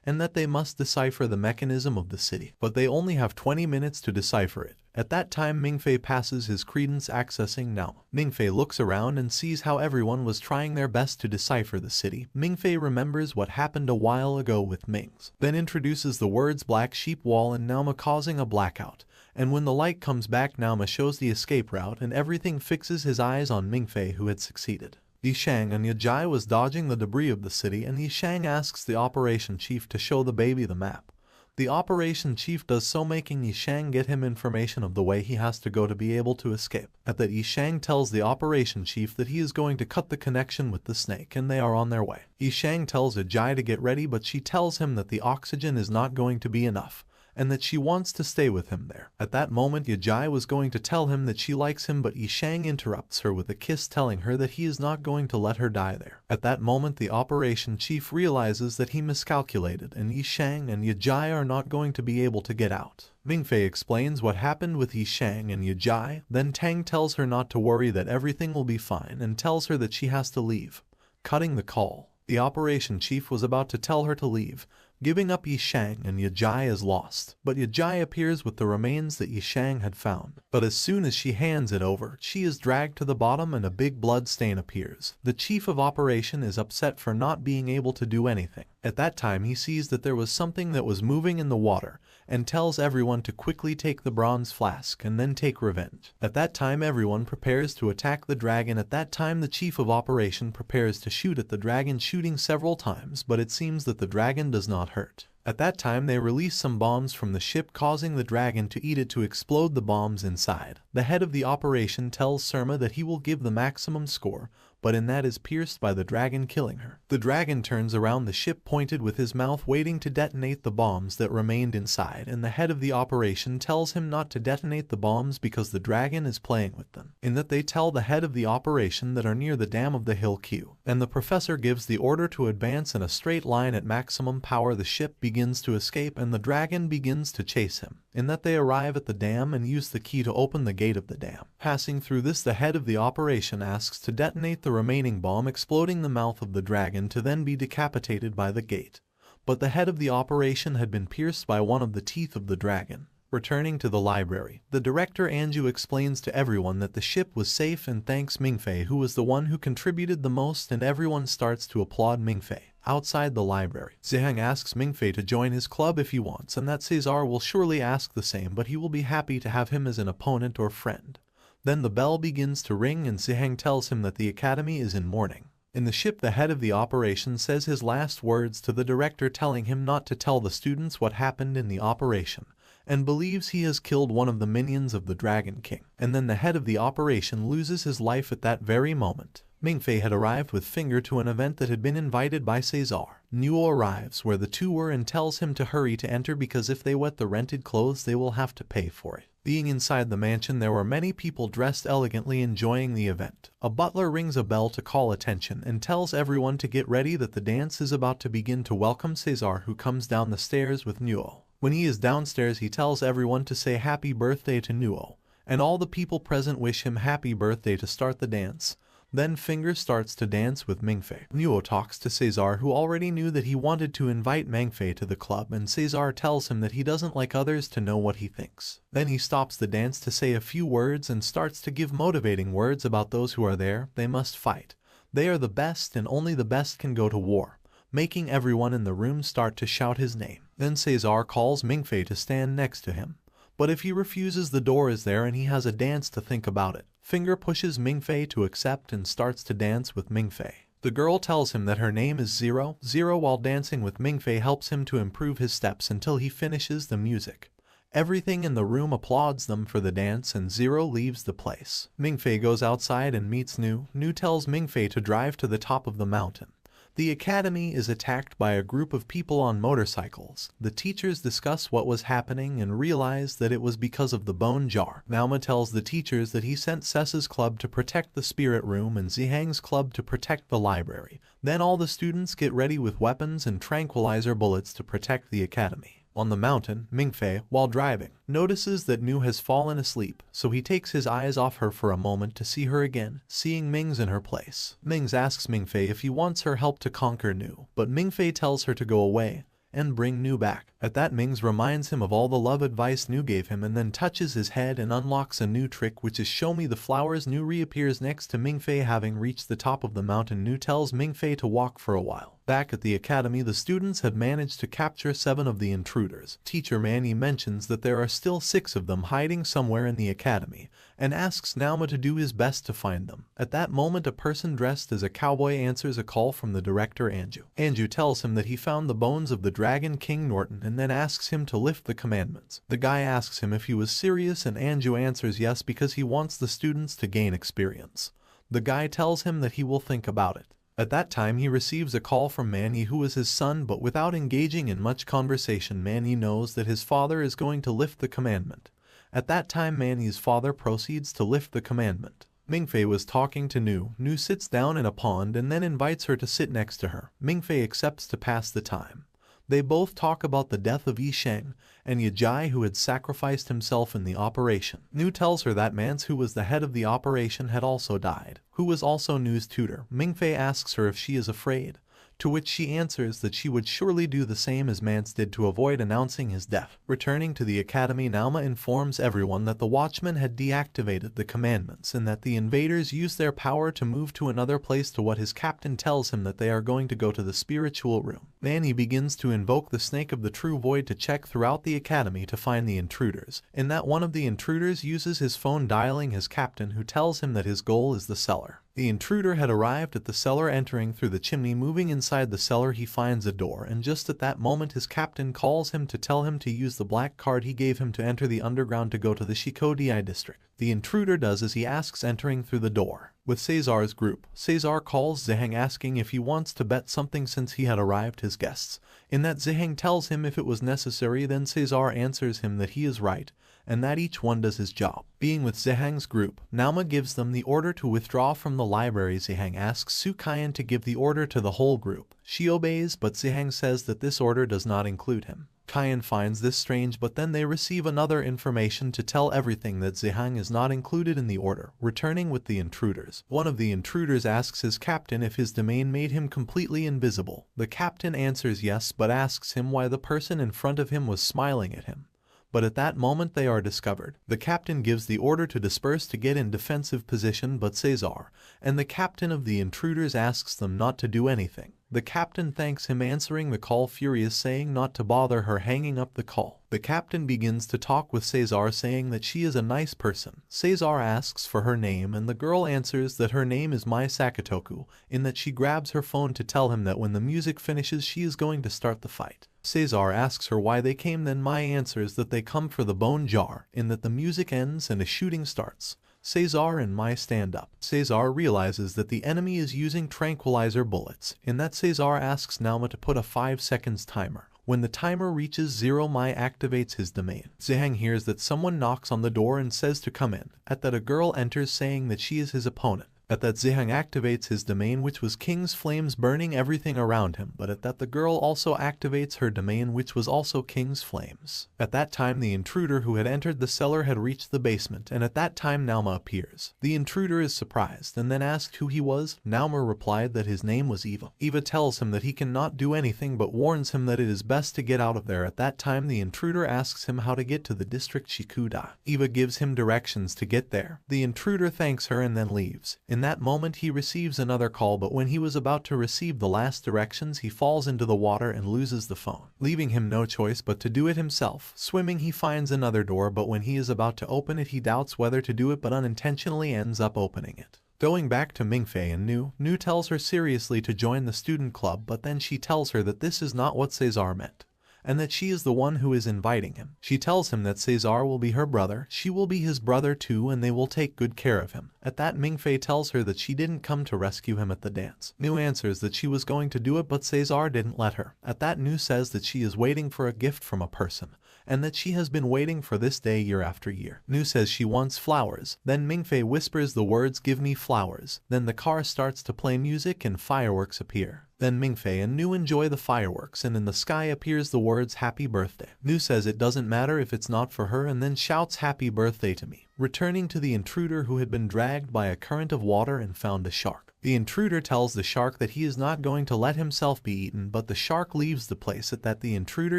and that they must decipher the mechanism of the city, but they only have 20 minutes to decipher it. At that time, Mingfei passes his credence accessing now. Mingfei looks around and sees how everyone was trying their best to decipher the city. Mingfei remembers what happened a while ago with Mings, then introduces the words black sheep wall and Naoma, causing a blackout. And when the light comes back, Naoma shows the escape route, and everything fixes his eyes on Mingfei, who had succeeded. Yi Shang and Yi Jai was dodging the debris of the city, and Yi Shang asks the operation chief to show the baby the map. The operation chief does so, making Yi Shang get him information of the way he has to go to be able to escape. At that, Yi Shang tells the operation chief that he is going to cut the connection with the snake, and they are on their way. Yi Shang tells Yi Jai to get ready, but she tells him that the oxygen is not going to be enough, and that she wants to stay with him there. At that moment, Yi Jai was going to tell him that she likes him, but Yi Shang interrupts her with a kiss, telling her that he is not going to let her die there. At that moment, the operation chief realizes that he miscalculated, and Yi Shang and Yi Jai are not going to be able to get out. Mingfei explains what happened with Yi Shang and Yi Jai, then Tang tells her not to worry, that everything will be fine, and tells her that she has to leave. Cutting the call, the operation chief was about to tell her to leave, giving up Yi Shang and Yi Jai as lost. But Yi Jai appears with the remains that Yi Shang had found. But as soon as she hands it over, she is dragged to the bottom and a big blood stain appears. The chief of operation is upset for not being able to do anything. At that time, he sees that there was something that was moving in the water, and tells everyone to quickly take the bronze flask and then take revenge. At that time, everyone prepares to attack the dragon. At that time, the chief of operation prepares to shoot at the dragon, shooting several times, but it seems that the dragon does not hurt. At that time, they release some bombs from the ship, causing the dragon to eat it to explode the bombs inside. The head of the operation tells Surma that he will give the maximum score, but in that is pierced by the dragon, killing her. The dragon turns around the ship, pointed with his mouth, waiting to detonate the bombs that remained inside, and the head of the operation tells him not to detonate the bombs because the dragon is playing with them. In that, they tell the head of the operation that are near the dam of the hill Q, and the professor gives the order to advance in a straight line at maximum power. The ship begins to escape and the dragon begins to chase him. In that, they arrive at the dam and use the key to open the gate of the dam. Passing through this, the head of the operation asks to detonate the remaining bomb, exploding the mouth of the dragon to then be decapitated by the gate. But the head of the operation had been pierced by one of the teeth of the dragon. Returning to the library, the director Anju explains to everyone that the ship was safe and thanks Mingfei, who was the one who contributed the most, and everyone starts to applaud Mingfei. Outside the library, Ziheng asks Mingfei to join his club if he wants, and that Cesar will surely ask the same, but he will be happy to have him as an opponent or friend. Then the bell begins to ring and Ziheng tells him that the academy is in mourning. In the ship, the head of the operation says his last words to the director, telling him not to tell the students what happened in the operation, and believes he has killed one of the minions of the Dragon King. And then the head of the operation loses his life at that very moment. Mingfei had arrived with Finger to an event that had been invited by Cesar. Nuo arrives where the two were and tells him to hurry to enter because if they wet the rented clothes they will have to pay for it. Being inside the mansion, there were many people dressed elegantly enjoying the event. A butler rings a bell to call attention and tells everyone to get ready, that the dance is about to begin, to welcome Cesar, who comes down the stairs with Nuo. When he is downstairs, he tells everyone to say happy birthday to Nuo, and all the people present wish him happy birthday to start the dance. Then Finger starts to dance with Mingfei. Nuo talks to Cesar, who already knew that he wanted to invite Mingfei to the club, and Cesar tells him that he doesn't like others to know what he thinks. Then he stops the dance to say a few words and starts to give motivating words about those who are there. They must fight. They are the best and only the best can go to war, making everyone in the room start to shout his name. Then Cesar calls Mingfei to stand next to him. But if he refuses, the door is there and he has a dance to think about it. Finger pushes Mingfei to accept and starts to dance with Mingfei. The girl tells him that her name is Zero. Zero, while dancing with Mingfei, helps him to improve his steps until he finishes the music. Everything in the room applauds them for the dance and Zero leaves the place. Mingfei goes outside and meets Nu. Nu tells Mingfei to drive to the top of the mountain. The academy is attacked by a group of people on motorcycles. The teachers discuss what was happening and realize that it was because of the bone jar. Naoma tells the teachers that he sent Sessa's club to protect the spirit room and Zihang's club to protect the library. Then all the students get ready with weapons and tranquilizer bullets to protect the academy. On the mountain, Mingfei, while driving, notices that Nu has fallen asleep, so he takes his eyes off her for a moment to see her again, seeing Mings in her place. Mings asks Mingfei if he wants her help to conquer Nu, but Mingfei tells her to go away and bring Nu back. At that, Mings reminds him of all the love advice Nu gave him and then touches his head and unlocks a new trick, which is show me the flowers. Nu reappears next to Mingfei having reached the top of the mountain. Nu tells Mingfei to walk for a while. Back at the academy, the students had managed to capture 7 of the intruders. Teacher Manny mentions that there are still 6 of them hiding somewhere in the academy and asks Naoma to do his best to find them. At that moment, a person dressed as a cowboy answers a call from the director Anju. Anju tells him that he found the bones of the Dragon King Norton and then asks him to lift the commandments. The guy asks him if he was serious and Anju answers yes because he wants the students to gain experience. The guy tells him that he will think about it. At that time, he receives a call from Manny, who is his son, but without engaging in much conversation, Manny knows that his father is going to lift the commandment. At that time, Manny's father proceeds to lift the commandment. Mingfei was talking to Nu. Nu sits down in a pond and then invites her to sit next to her. Mingfei accepts to pass the time. They both talk about the death of Yi Sheng and Yajai, who had sacrificed himself in the operation. Nu tells her that Mance, who was the head of the operation, had also died, who was also Nu's tutor. Mingfei asks her if she is afraid, to which she answers that she would surely do the same as Mance did to avoid announcing his death. Returning to the academy, Naoma informs everyone that the watchman had deactivated the commandments and that the invaders used their power to move to another place, to what his captain tells him that they are going to go to the spiritual room. Manny begins to invoke the Snake of the True Void to check throughout the academy to find the intruders. In that, one of the intruders uses his phone dialing his captain, who tells him that his goal is the cellar. The intruder had arrived at the cellar, entering through the chimney. Moving inside the cellar, he finds a door, and just at that moment his captain calls him to tell him to use the black card he gave him to enter the underground to go to the Shikodai district. The intruder does as he asks, entering through the door. With Cesar's group, Cesar calls Zihang asking if he wants to bet something since he had arrived his guests. In that, Zihang tells him if it was necessary, then Cesar answers him that he is right, and that each one does his job. Being with Zihang's group, Naoma gives them the order to withdraw from the library. Zihang asks Su Kaiyan to give the order to the whole group. She obeys, but Zihang says that this order does not include him. Kaiyan finds this strange, but then they receive another information to tell everything that Zihang is not included in the order. Returning with the intruders, one of the intruders asks his captain if his domain made him completely invisible. The captain answers yes, but asks him why the person in front of him was smiling at him. But at that moment they are discovered. The captain gives the order to disperse to get in defensive position, but Cesar and the captain of the intruders asks them not to do anything. The captain thanks him, answering the call furious, saying not to bother her, hanging up the call. The captain begins to talk with Cesar, saying that she is a nice person. Cesar asks for her name and the girl answers that her name is Mai Sakatoku, in that she grabs her phone to tell him that when the music finishes she is going to start the fight. Cesar asks her why they came, then Mai answers that they come for the bone jar, in that the music ends and a shooting starts. Cesar and Mai stand up. Cesar realizes that the enemy is using tranquilizer bullets. In that, Cesar asks Naoma to put a 5 seconds timer. When the timer reaches 0, Mai activates his domain. Zihang hears that someone knocks on the door and says to come in. At that, a girl enters saying that she is his opponent. At that, Zihang activates his domain, which was King's Flames, burning everything around him, but at that the girl also activates her domain, which was also King's Flames. At that time, the intruder who had entered the cellar had reached the basement, and at that time Naoma appears. The intruder is surprised and then asked who he was. Naoma replied that his name was Eva. Eva tells him that he cannot do anything but warns him that it is best to get out of there. At that time, the intruder asks him how to get to the district Shikuda. Eva gives him directions to get there. The intruder thanks her and then leaves. In In that moment he receives another call, but when he was about to receive the last directions he falls into the water and loses the phone, leaving him no choice but to do it himself. Swimming he finds another door, but when he is about to open it he doubts whether to do it but unintentionally ends up opening it. Going back to Mingfei and Nu tells her seriously to join the student club, but then she tells her that this is not what Cesar meant, and that she is the one who is inviting him. She tells him that Cesar will be her brother, she will be his brother too, and they will take good care of him. At that, Mingfei tells her that she didn't come to rescue him at the dance. Nu answers that she was going to do it, but Cesar didn't let her. At that, Nu says that she is waiting for a gift from a person, and that she has been waiting for this day year after year. Nu says she wants flowers. Then Mingfei whispers the words, "Give me flowers." Then the car starts to play music and fireworks appear. Then Mingfei and Nu enjoy the fireworks, and in the sky appears the words "Happy Birthday." Nu says it doesn't matter if it's not for her, and then shouts "Happy birthday to me," returning to the intruder who had been dragged by a current of water and found a shark. The intruder tells the shark that he is not going to let himself be eaten, but the shark leaves the place. At that, the intruder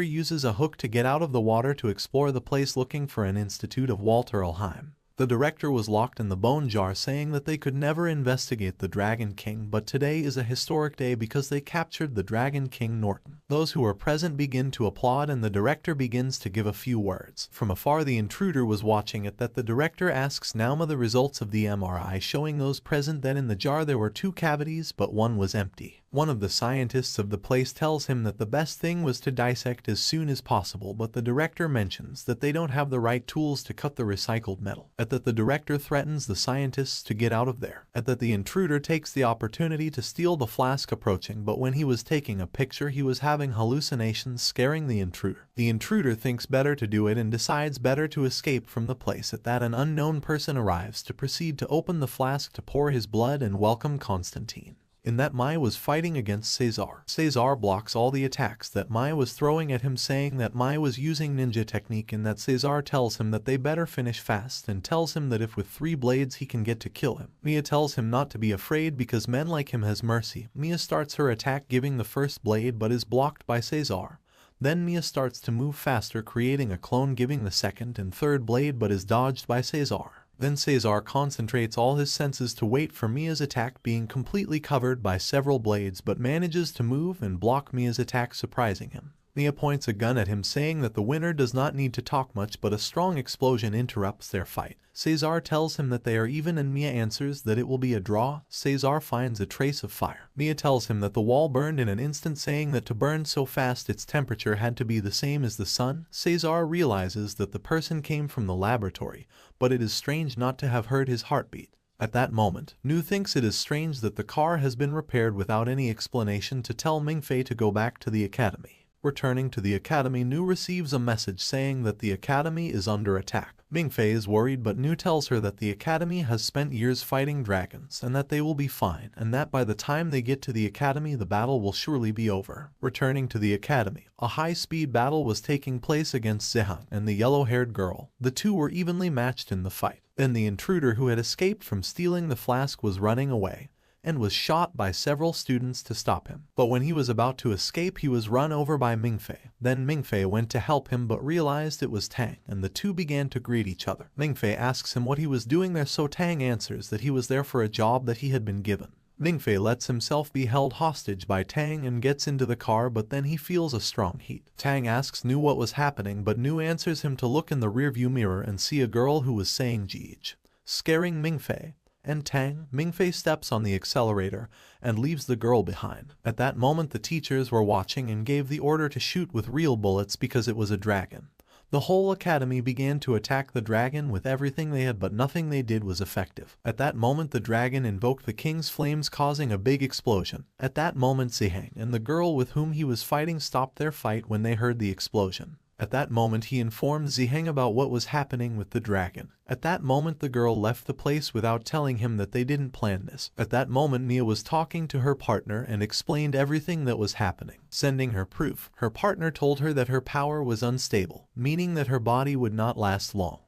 uses a hook to get out of the water to explore the place looking for an institute of Walter Elheim. The director was locked in the bone jar, saying that they could never investigate the Dragon King, but today is a historic day because they captured the Dragon King Norton. Those who were present begin to applaud and the director begins to give a few words. From afar the intruder was watching it. That the director asks Nauma the results of the MRI, showing those present that in the jar there were 2 cavities but one was empty. One of the scientists of the place tells him that the best thing was to dissect as soon as possible, but the director mentions that they don't have the right tools to cut the recycled metal. At that, the director threatens the scientists to get out of there. At that, the intruder takes the opportunity to steal the flask approaching, but when he was taking a picture he was having hallucinations, scaring the intruder. The intruder thinks better to do it and decides better to escape from the place. At that, an unknown person arrives to proceed to open the flask to pour his blood and welcome Constantine. In that, Mai was fighting against Cesar. Cesar blocks all the attacks that Mai was throwing at him, saying that Mai was using ninja technique, and that Cesar tells him that they better finish fast and tells him that if with 3 blades he can get to kill him. Mia tells him not to be afraid because men like him has mercy. Mia starts her attack giving the first blade but is blocked by Cesar. Then Mia starts to move faster, creating a clone giving the second and third blade but is dodged by Cesar. Then Cesar concentrates all his senses to wait for Mia's attack, being completely covered by several blades, but manages to move and block Mia's attack, surprising him. Mia points a gun at him, saying that the winner does not need to talk much, but a strong explosion interrupts their fight. Cesar tells him that they are even and Mia answers that it will be a draw. Cesar finds a trace of fire. Mia tells him that the wall burned in an instant, saying that to burn so fast its temperature had to be the same as the sun. Cesar realizes that the person came from the laboratory, but it is strange not to have heard his heartbeat. At that moment, Nu thinks it is strange that the car has been repaired without any explanation to tell Mingfei to go back to the academy. Returning to the academy, Nu receives a message saying that the academy is under attack. Mingfei is worried, but Nu tells her that the academy has spent years fighting dragons and that they will be fine, and that by the time they get to the academy the battle will surely be over. Returning to the academy, a high-speed battle was taking place against Zihang and the yellow-haired girl. The two were evenly matched in the fight. Then the intruder who had escaped from stealing the flask was running away and was shot by several students to stop him. But when he was about to escape he was run over by Mingfei. Then Mingfei went to help him but realized it was Tang, and the two began to greet each other. Mingfei asks him what he was doing there, so Tang answers that he was there for a job that he had been given. Mingfei lets himself be held hostage by Tang and gets into the car, but then he feels a strong heat. Tang asks Nu what was happening, but Nu answers him to look in the rearview mirror and see a girl who was saying "Jeej," scaring Mingfei and Tang. Mingfei steps on the accelerator and leaves the girl behind. At that moment the teachers were watching and gave the order to shoot with real bullets because it was a dragon. The whole academy began to attack the dragon with everything they had, but nothing they did was effective. At that moment the dragon invoked the king's flames, causing a big explosion. At that moment Zihang and the girl with whom he was fighting stopped their fight when they heard the explosion. At that moment he informed Zihang about what was happening with the dragon. At that moment the girl left the place without telling him that they didn't plan this. At that moment Mia was talking to her partner and explained everything that was happening, sending her proof. Her partner told her that her power was unstable, meaning that her body would not last long.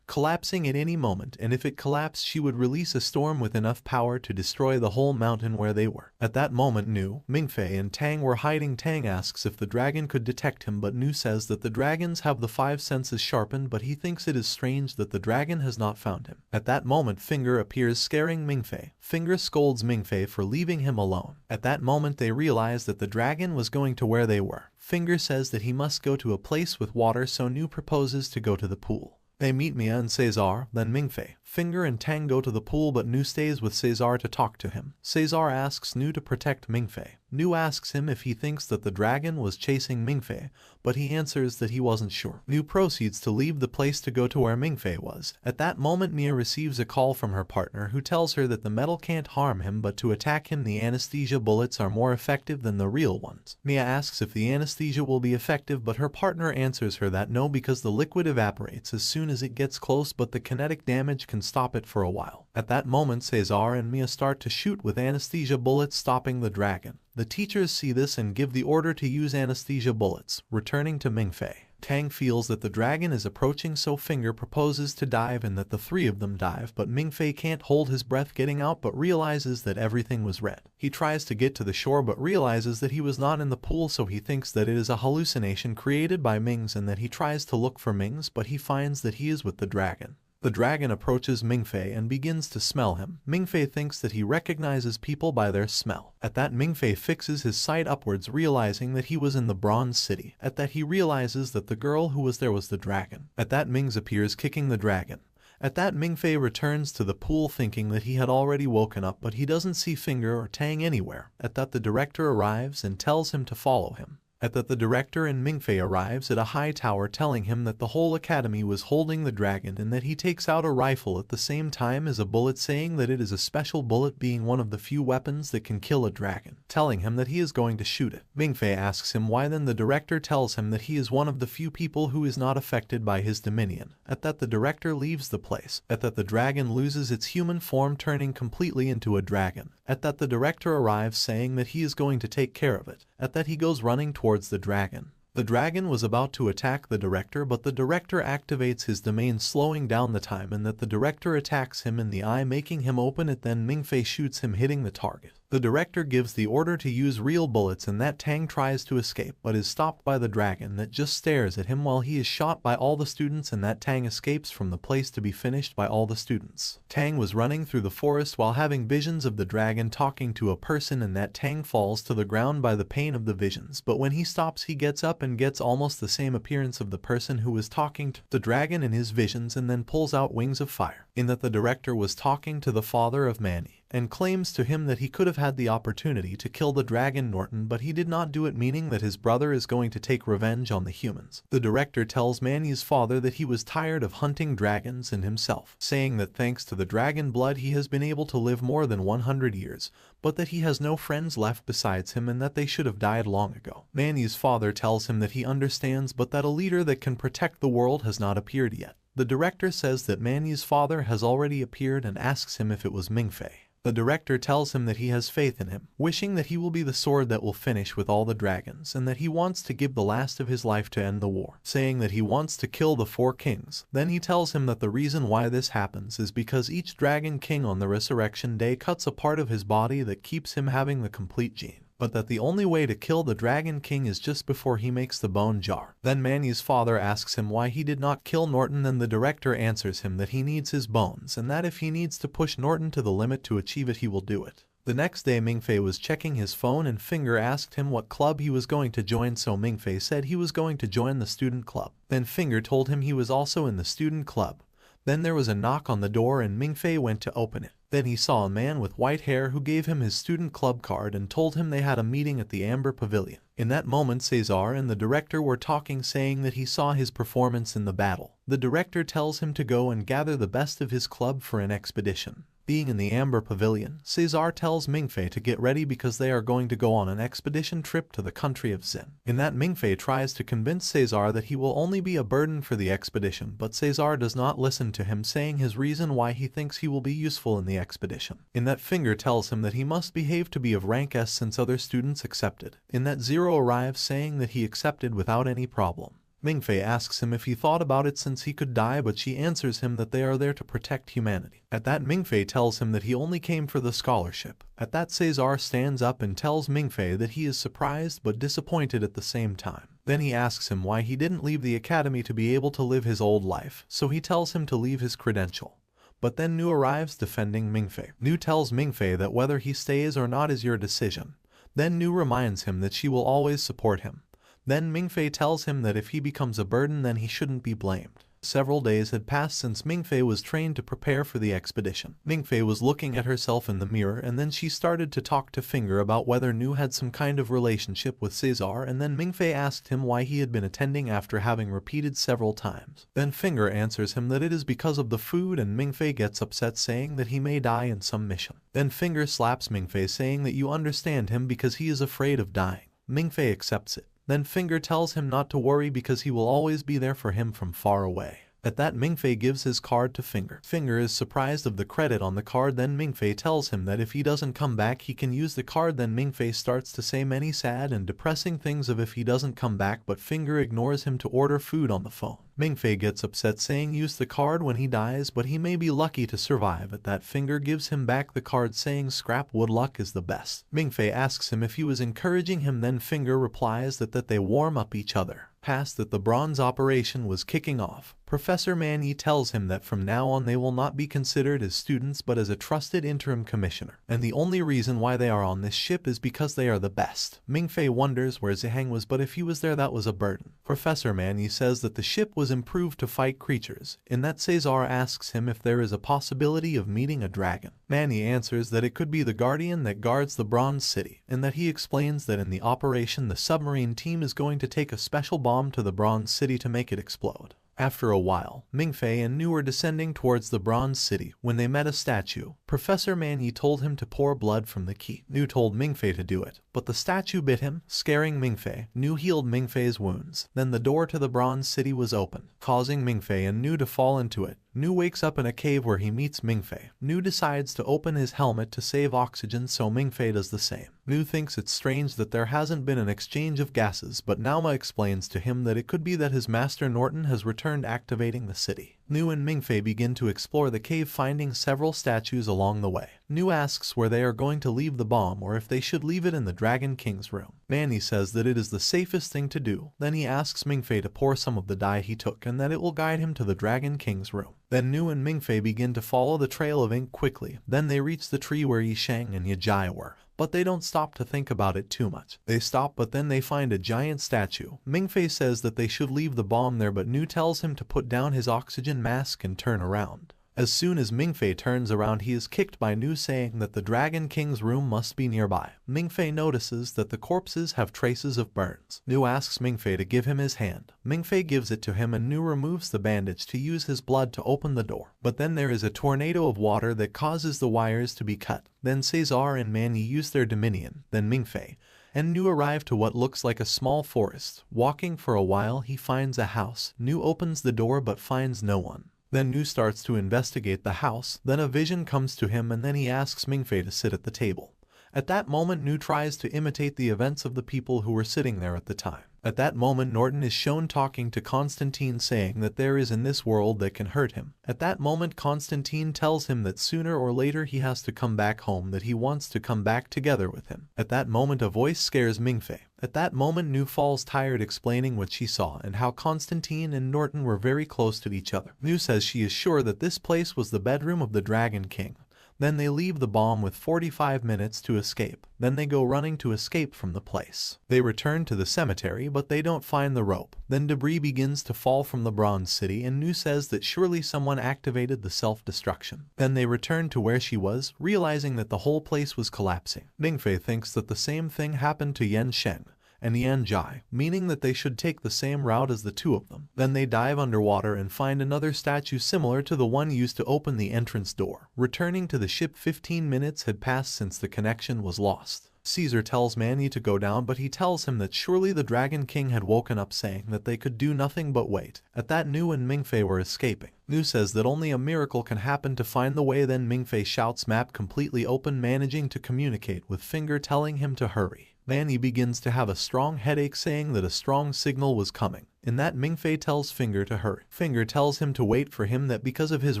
collapsing at any moment, and if it collapsed she would release a storm with enough power to destroy the whole mountain where they were. At that moment Nu, Mingfei and Tang were hiding. Tang asks if the dragon could detect him, but Nu says that the dragons have the 5 senses sharpened, but he thinks it is strange that the dragon has not found him. At that moment Finger appears scaring Mingfei. Finger scolds Mingfei for leaving him alone. At that moment they realize that the dragon was going to where they were. Finger says that he must go to a place with water, so Nu proposes to go to the pool. They meet Mia and Cesar, then Mingfei, Finger and Tang go to the pool, but Nu stays with Cesar to talk to him. Cesar asks Nu to protect Mingfei. Nu asks him if he thinks that the dragon was chasing Mingfei, but he answers that he wasn't sure. Nu proceeds to leave the place to go to where Mingfei was. At that moment Mia receives a call from her partner who tells her that the metal can't harm him, but to attack him the anesthesia bullets are more effective than the real ones. Mia asks if the anesthesia will be effective, but her partner answers her that no, because the liquid evaporates as soon as it gets close, but the kinetic damage can stop it for a while. At that moment Cesar and Mia start to shoot with anesthesia bullets, stopping the dragon. The teachers see this and give the order to use anesthesia bullets, returning to Mingfei. Tang feels that the dragon is approaching, so Finger proposes to dive and that the 3 of them dive, but Mingfei can't hold his breath getting out but realizes that everything was red. He tries to get to the shore but realizes that he was not in the pool, so he thinks that it is a hallucination created by Mings and that he tries to look for Mings, but he finds that he is with the dragon. The dragon approaches Mingfei and begins to smell him. Mingfei thinks that he recognizes people by their smell. At that Mingfei fixes his sight upwards, realizing that he was in the Bronze City. At that he realizes that the girl who was there was the dragon. At that Mings appears kicking the dragon. At that Mingfei returns to the pool thinking that he had already woken up, but he doesn't see Finger or Tang anywhere. At that the director arrives and tells him to follow him. At that the director and Mingfei arrives at a high tower, telling him that the whole academy was holding the dragon and that he takes out a rifle at the same time as a bullet, saying that it is a special bullet, being one of the few weapons that can kill a dragon, telling him that he is going to shoot it. Mingfei asks him why, then the director tells him that he is one of the few people who is not affected by his dominion. At that the director leaves the place. At that the dragon loses its human form, turning completely into a dragon. At that the director arrives saying that he is going to take care of it. At that he goes running towards the dragon. The dragon was about to attack the director, but the director activates his domain, slowing down the time, and that the director attacks him in the eye, making him open it. Then Mingfei shoots him, hitting the target. The director gives the order to use real bullets, and that Tang tries to escape but is stopped by the dragon that just stares at him while he is shot by all the students, and that Tang escapes from the place to be finished by all the students. Tang was running through the forest while having visions of the dragon talking to a person, and that Tang falls to the ground by the pain of the visions, but when he stops he gets up and gets almost the same appearance of the person who was talking to the dragon in his visions, and then pulls out wings of fire. In that the director was talking to the father of Manny and claims to him that he could have had the opportunity to kill the dragon Norton, but he did not do it, meaning that his brother is going to take revenge on the humans. The director tells Manny's father that he was tired of hunting dragons and himself, saying that thanks to the dragon blood he has been able to live more than 100 years, but that he has no friends left besides him and that they should have died long ago. Manny's father tells him that he understands, but that a leader that can protect the world has not appeared yet. The director says that Manny's father has already appeared and asks him if it was Mingfei. The director tells him that he has faith in him, wishing that he will be the sword that will finish with all the dragons, and that he wants to give the last of his life to end the war, saying that he wants to kill the 4 kings. Then he tells him that the reason why this happens is because each dragon king on the resurrection day cuts a part of his body that keeps him having the complete gene, but that the only way to kill the Dragon King is just before he makes the bone jar. Then Manny's father asks him why he did not kill Norton, and the director answers him that he needs his bones, and that if he needs to push Norton to the limit to achieve it, he will do it. The next day Mingfei was checking his phone and Finger asked him what club he was going to join, so Mingfei said he was going to join the student club. Then Finger told him he was also in the student club. Then there was a knock on the door and Mingfei went to open it. Then he saw a man with white hair who gave him his student club card and told him they had a meeting at the Amber Pavilion. In that moment Cesar and the director were talking, saying that he saw his performance in the battle. The director tells him to go and gather the best of his club for an expedition. Being in the Amber Pavilion, Cesar tells Mingfei to get ready because they are going to go on an expedition trip to the country of Xin. In that Mingfei tries to convince Cesar that he will only be a burden for the expedition, but Cesar does not listen to him, saying his reason why he thinks he will be useful in the expedition. In that Finger tells him that he must behave to be of rank S since other students accepted. In that Zero arrives saying that he accepted without any problem. Mingfei asks him if he thought about it since he could die, but she answers him that they are there to protect humanity. At that, Mingfei tells him that he only came for the scholarship. At that, Caesar stands up and tells Mingfei that he is surprised but disappointed at the same time. Then he asks him why he didn't leave the academy to be able to live his old life, so he tells him to leave his credential. But then Nu arrives defending Mingfei. Nu tells Mingfei that whether he stays or not is your decision. Then Nu reminds him that she will always support him. Then Mingfei tells him that if he becomes a burden then he shouldn't be blamed. Several days had passed since Mingfei was trained to prepare for the expedition. Mingfei was looking at herself in the mirror, and then she started to talk to Finger about whether Nu had some kind of relationship with Caesar, and then Mingfei asked him why he had been attending after having repeated several times. Then Finger answers him that it is because of the food, and Mingfei gets upset saying that he may die in some mission. Then Finger slaps Mingfei saying that you understand him because he is afraid of dying. Mingfei accepts it. Then Finger tells him not to worry because he will always be there for him from far away. At that, Mingfei gives his card to Finger. Finger is surprised of the credit on the card. Then Mingfei tells him that if he doesn't come back he can use the card. Then Mingfei starts to say many sad and depressing things of if he doesn't come back, but Finger ignores him to order food on the phone. Mingfei gets upset saying use the card when he dies, but he may be lucky to survive. At that, Finger gives him back the card saying scrap wood luck is the best. Mingfei asks him if he was encouraging him. Then Finger replies that they warm up each other. Past that the bronze operation was kicking off. Professor Manyi tells him that from now on they will not be considered as students but as a trusted interim commissioner, and the only reason why they are on this ship is because they are the best. Mingfei wonders where Ziheng was, but if he was there that was a burden. Professor Manyi says that the ship was improved to fight creatures. In that, Caesar asks him if there is a possibility of meeting a dragon. Manyi answers that it could be the guardian that guards the Bronze City, and that he explains that in the operation the submarine team is going to take a special bomb to the Bronze City to make it explode. After a while, Mingfei and Nu were descending towards the Bronze City when they met a statue. Professor Manyi told him to pour blood from the key. Nu told Mingfei to do it, but the statue bit him, scaring Mingfei. Nu healed Mingfei's wounds. Then the door to the Bronze City was opened, causing Mingfei and Nu to fall into it. Nu wakes up in a cave where he meets Mingfei. Nu decides to open his helmet to save oxygen, so Mingfei does the same. Nu thinks it's strange that there hasn't been an exchange of gases, but Naoma explains to him that it could be that his master Norton has returned, activating the city. Nu and Mingfei begin to explore the cave, finding several statues along the way. Nu asks where they are going to leave the bomb or if they should leave it in the Dragon King's room. Manny says that it is the safest thing to do. Then he asks Mingfei to pour some of the dye he took and that it will guide him to the Dragon King's room. Then Nu and Mingfei begin to follow the trail of ink quickly. Then they reach the tree where Yisheng and Yajai were. But they don't stop to think about it too much. They stop, but then they find a giant statue. Mingfei says that they should leave the bomb there, but Nu tells him to put down his oxygen mask and turn around. As soon as Mingfei turns around, he is kicked by Nu, saying that the Dragon King's room must be nearby. Mingfei notices that the corpses have traces of burns. Nu asks Mingfei to give him his hand. Mingfei gives it to him and Nu removes the bandage to use his blood to open the door. But then there is a tornado of water that causes the wires to be cut. Then Caesar and Manny use their dominion. Then Mingfei and Nu arrive to what looks like a small forest. Walking for a while, he finds a house. Nu opens the door but finds no one. Then Nu starts to investigate the house. Then a vision comes to him and then he asks Mingfei to sit at the table. At that moment, Nu tries to imitate the events of the people who were sitting there at the time. At that moment, Norton is shown talking to Constantine, saying that there is in this world that can hurt him. At that moment, Constantine tells him that sooner or later he has to come back home, that he wants to come back together with him. At that moment, a voice scares Mingfei. At that moment, Nu falls tired explaining what she saw and how Constantine and Norton were very close to each other. Nu says she is sure that this place was the bedroom of the Dragon King. Then they leave the bomb with 45 minutes to escape. Then they go running to escape from the place. They return to the cemetery, but they don't find the rope. Then debris begins to fall from the Bronze City and Nu says that surely someone activated the self-destruction. Then they return to where she was, realizing that the whole place was collapsing. Mingfei thinks that the same thing happened to Yan Sheng and Yan Jai, meaning that they should take the same route as the two of them. Then they dive underwater and find another statue similar to the one used to open the entrance door. Returning to the ship, 15 minutes had passed since the connection was lost. Caesar tells Manny to go down, but he tells him that surely the Dragon King had woken up, saying that they could do nothing but wait. At that, Nu and Mingfei were escaping. Nu says that only a miracle can happen to find the way. Then Mingfei shouts map completely open, managing to communicate with Finger, telling him to hurry. Manny begins to have a strong headache, saying that a strong signal was coming. In that, Mingfei tells Finger to hurry. Finger tells him to wait for him, that because of his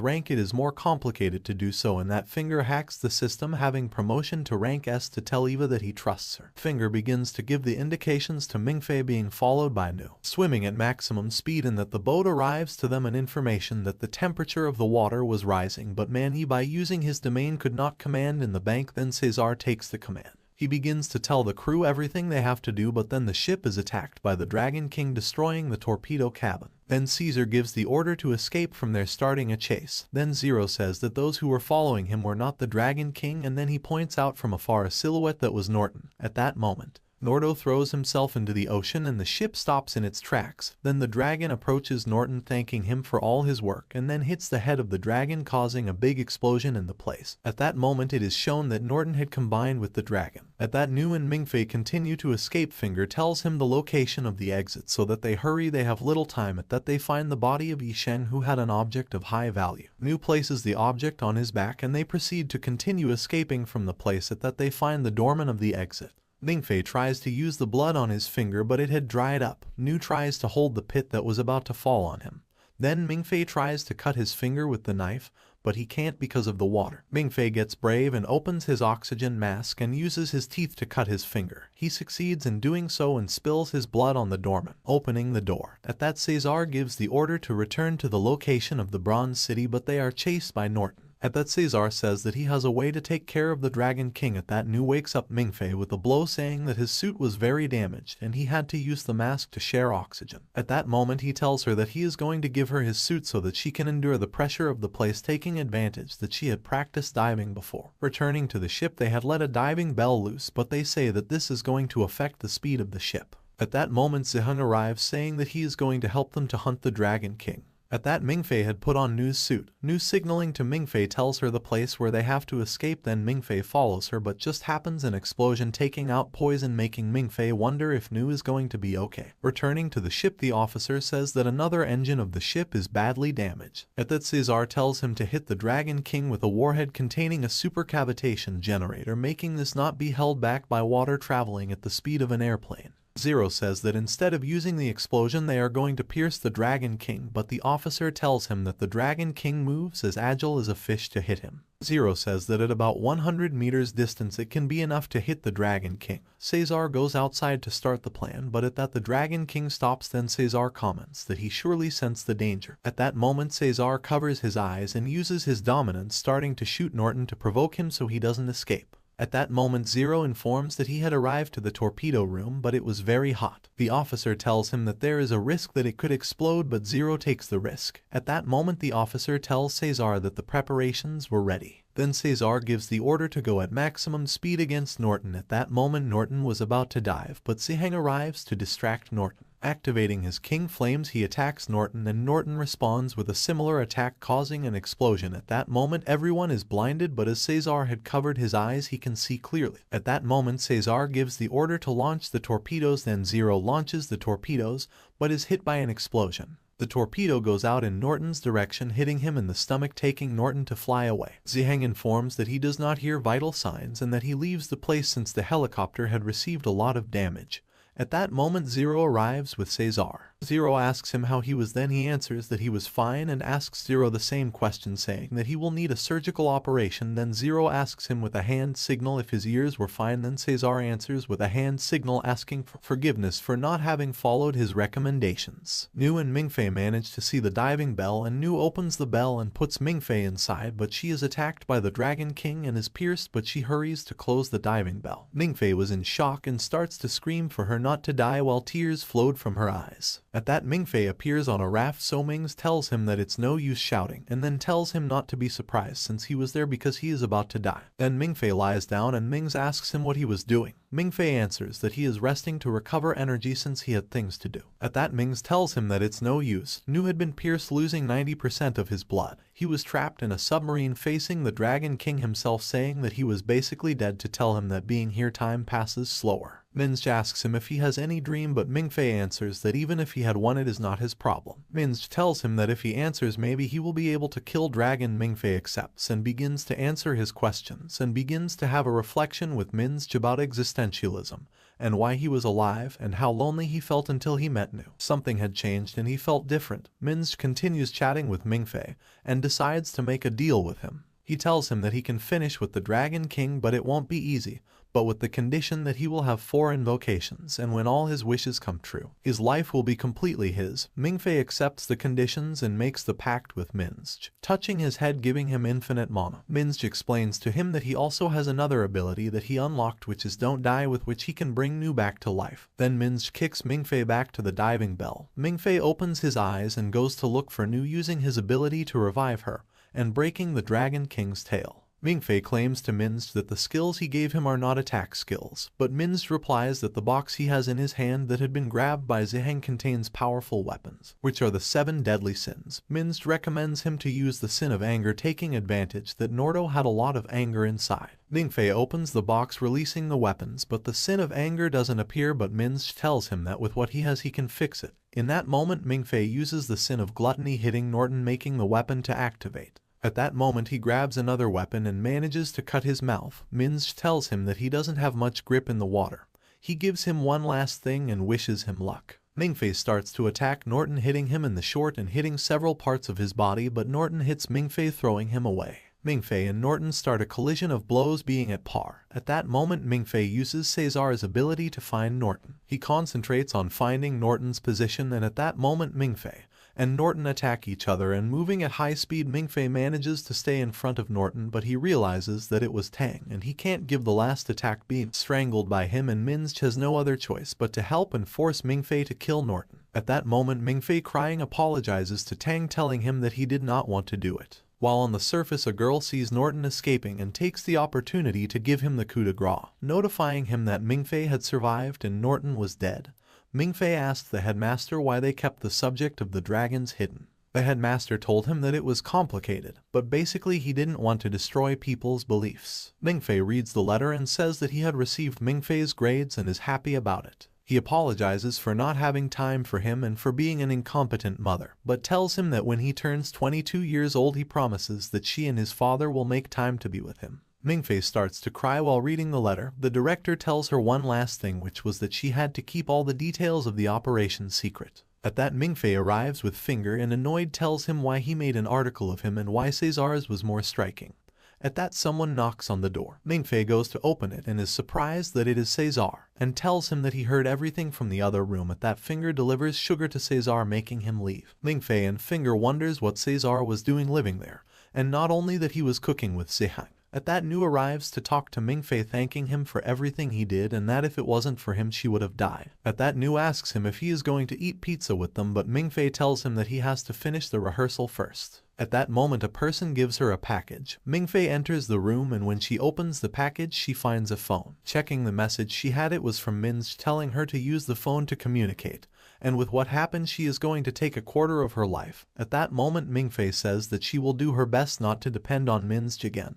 rank it is more complicated to do so, and that Finger hacks the system, having promotion to rank S, to tell Eva that he trusts her. Finger begins to give the indications to Mingfei, being followed by Nu, swimming at maximum speed, and that the boat arrives to them, an information that the temperature of the water was rising, but Manhi by using his domain could not command in the bank. Then Cesar takes the command. He begins to tell the crew everything they have to do, but then the ship is attacked by the Dragon King, destroying the torpedo cabin. Then Caesar gives the order to escape from there, starting a chase. Then Zero says that those who were following him were not the Dragon King, and then he points out from afar a silhouette that was Norton. At that moment, Nordo throws himself into the ocean and the ship stops in its tracks. Then the dragon approaches Norton, thanking him for all his work, and then hits the head of the dragon, causing a big explosion in the place. At that moment it is shown that Norton had combined with the dragon. At that, Nu and Mingfei continue to escape. Finger tells him the location of the exit so that they hurry, they have little time. At that they find the body of Yisheng, who had an object of high value. Nu places the object on his back and they proceed to continue escaping from the place. At that they find the doorman of the exit. Mingfei tries to use the blood on his finger, but it had dried up. Nu tries to hold the pit that was about to fall on him. Then Mingfei tries to cut his finger with the knife, but he can't because of the water. Mingfei gets brave and opens his oxygen mask and uses his teeth to cut his finger. He succeeds in doing so and spills his blood on the doorman, opening the door. At that, Cesar gives the order to return to the location of the Bronze City, but they are chased by Norton. At that, Cesar says that he has a way to take care of the Dragon King. At that, Nu wakes up Mingfei with a blow, saying that his suit was very damaged and he had to use the mask to share oxygen. At that moment he tells her that he is going to give her his suit so that she can endure the pressure of the place, taking advantage that she had practiced diving before. Returning to the ship, they had let a diving bell loose, but they say that this is going to affect the speed of the ship. At that moment Ziheng arrives, saying that he is going to help them to hunt the Dragon King. At that, Mingfei had put on Nu's suit. Nu, signaling to Mingfei, tells her the place where they have to escape. Then Mingfei follows her, but just happens an explosion, taking out Poison, making Mingfei wonder if Nu is going to be okay. Returning to the ship, the officer says that another engine of the ship is badly damaged. At that, Cesar tells him to hit the Dragon King with a warhead containing a supercavitation generator, making this not be held back by water, traveling at the speed of an airplane. Zero says that instead of using the explosion they are going to pierce the Dragon King, but the officer tells him that the Dragon King moves as agile as a fish to hit him. Zero says that at about 100 meters distance it can be enough to hit the Dragon King. Cesar goes outside to start the plan, but at that the Dragon King stops. Then Cesar comments that he surely sensed the danger. At that moment Cesar covers his eyes and uses his dominance, starting to shoot Norton to provoke him so he doesn't escape. At that moment Zero informs that he had arrived to the torpedo room, but it was very hot. The officer tells him that there is a risk that it could explode, but Zero takes the risk. At that moment the officer tells Cesar that the preparations were ready. Then Cesar gives the order to go at maximum speed against Norton. At that moment Norton was about to dive, but Ziheng arrives to distract Norton. Activating his King Flames, he attacks Norton, and Norton responds with a similar attack, causing an explosion. At that moment everyone is blinded, but as Cesar had covered his eyes he can see clearly. At that moment Cesar gives the order to launch the torpedoes. Then Zero launches the torpedoes, but is hit by an explosion. The torpedo goes out in Norton's direction, hitting him in the stomach, taking Norton to fly away. Ziheng informs that he does not hear vital signs and that he leaves the place since the helicopter had received a lot of damage. At that moment Zero arrives with Cesar. Zero asks him how he was, then he answers that he was fine and asks Zero the same question, saying that he will need a surgical operation. Then Zero asks him with a hand signal if his ears were fine. Then Cesar answers with a hand signal, asking for forgiveness for not having followed his recommendations. Nu and Mingfei manage to see the diving bell, and Nu opens the bell and puts Mingfei inside, but she is attacked by the Dragon King and is pierced, but she hurries to close the diving bell. Mingfei was in shock and starts to scream for her not to die while tears flowed from her eyes. At that, Mingfei appears on a raft, so Mings tells him that it's no use shouting, and then tells him not to be surprised since he was there because he is about to die. Then Mingfei lies down and Mings asks him what he was doing. Mingfei answers that he is resting to recover energy since he had things to do. At that, Mings tells him that it's no use. Nu had been pierced, losing 90% of his blood. He was trapped in a submarine facing the Dragon King himself, saying that he was basically dead, to tell him that being here time passes slower. Minj asks him if he has any dream, but Mingfei answers that even if he had one it is not his problem. Minj tells him that if he answers maybe he will be able to kill Dragon. Mingfei accepts and begins to answer his questions and begins to have a reflection with Minj about existential existentialism, and why he was alive and how lonely he felt until he met New. Something had changed and he felt different. Minj continues chatting with Mingfei and decides to make a deal with him. He tells him that he can finish with the Dragon King, but it won't be easy, but with the condition that he will have 4 invocations, and when all his wishes come true, his life will be completely his. Mingfei accepts the conditions and makes the pact with Minj, touching his head, giving him infinite mana. Minj explains to him that he also has another ability that he unlocked, which is Don't Die, with which he can bring New back to life. Then Minj kicks Mingfei back to the diving bell. Mingfei opens his eyes and goes to look for New, using his ability to revive her and breaking the Dragon King's tail. Mingfei claims to Minj that the skills he gave him are not attack skills, but Minj replies that the box he has in his hand that had been grabbed by Ziheng contains powerful weapons, which are the 7 deadly sins. Minj recommends him to use the sin of anger, taking advantage that Nordo had a lot of anger inside. Mingfei opens the box, releasing the weapons, but the sin of anger doesn't appear, but Minj tells him that with what he has he can fix it. In that moment, Mingfei uses the sin of gluttony, hitting Norton, making the weapon to activate. At that moment he grabs another weapon and manages to cut his mouth. Minj tells him that he doesn't have much grip in the water. He gives him one last thing and wishes him luck. Mingfei starts to attack Norton, hitting him in the short and hitting several parts of his body, but Norton hits Mingfei, throwing him away. Mingfei and Norton start a collision of blows, being at par. At that moment Mingfei uses Cesar's ability to find Norton. He concentrates on finding Norton's position, and at that moment Mingfei and Norton attack each other, and moving at high speed, Mingfei manages to stay in front of Norton, but he realizes that it was Tang and he can't give the last attack, being strangled by him, and Minj has no other choice but to help and force Mingfei to kill Norton. At that moment Mingfei, crying, apologizes to Tang, telling him that he did not want to do it. While on the surface, a girl sees Norton escaping and takes the opportunity to give him the coup de grace, notifying him that Mingfei had survived and Norton was dead. Mingfei asked the headmaster why they kept the subject of the dragons hidden. The headmaster told him that it was complicated, but basically he didn't want to destroy people's beliefs. Mingfei reads the letter and says that he had received Mingfei's grades and is happy about it. He apologizes for not having time for him and for being an incompetent mother, but tells him that when he turns 22 years old he promises that she and his father will make time to be with him. Mingfei starts to cry while reading the letter. The director tells her one last thing, which was that she had to keep all the details of the operation secret. At that, Mingfei arrives with Finger and, annoyed, tells him why he made an article of him and why Cesar's was more striking. At that, someone knocks on the door. Mingfei goes to open it and is surprised that it is Cesar, and tells him that he heard everything from the other room. At that, Finger delivers sugar to Cesar, making him leave. Mingfei and Finger wonders what Cesar was doing living there, and not only that he was cooking with Ziheng. At that, New arrives to talk to Mingfei, thanking him for everything he did and that if it wasn't for him she would have died. At that, New asks him if he is going to eat pizza with them, but Mingfei tells him that he has to finish the rehearsal first. At that moment, a person gives her a package. Mingfei enters the room, and when she opens the package she finds a phone. Checking the message she had, it was from Minj, telling her to use the phone to communicate, and with what happened she is going to take a quarter of her life. At that moment Mingfei says that she will do her best not to depend on Minj again.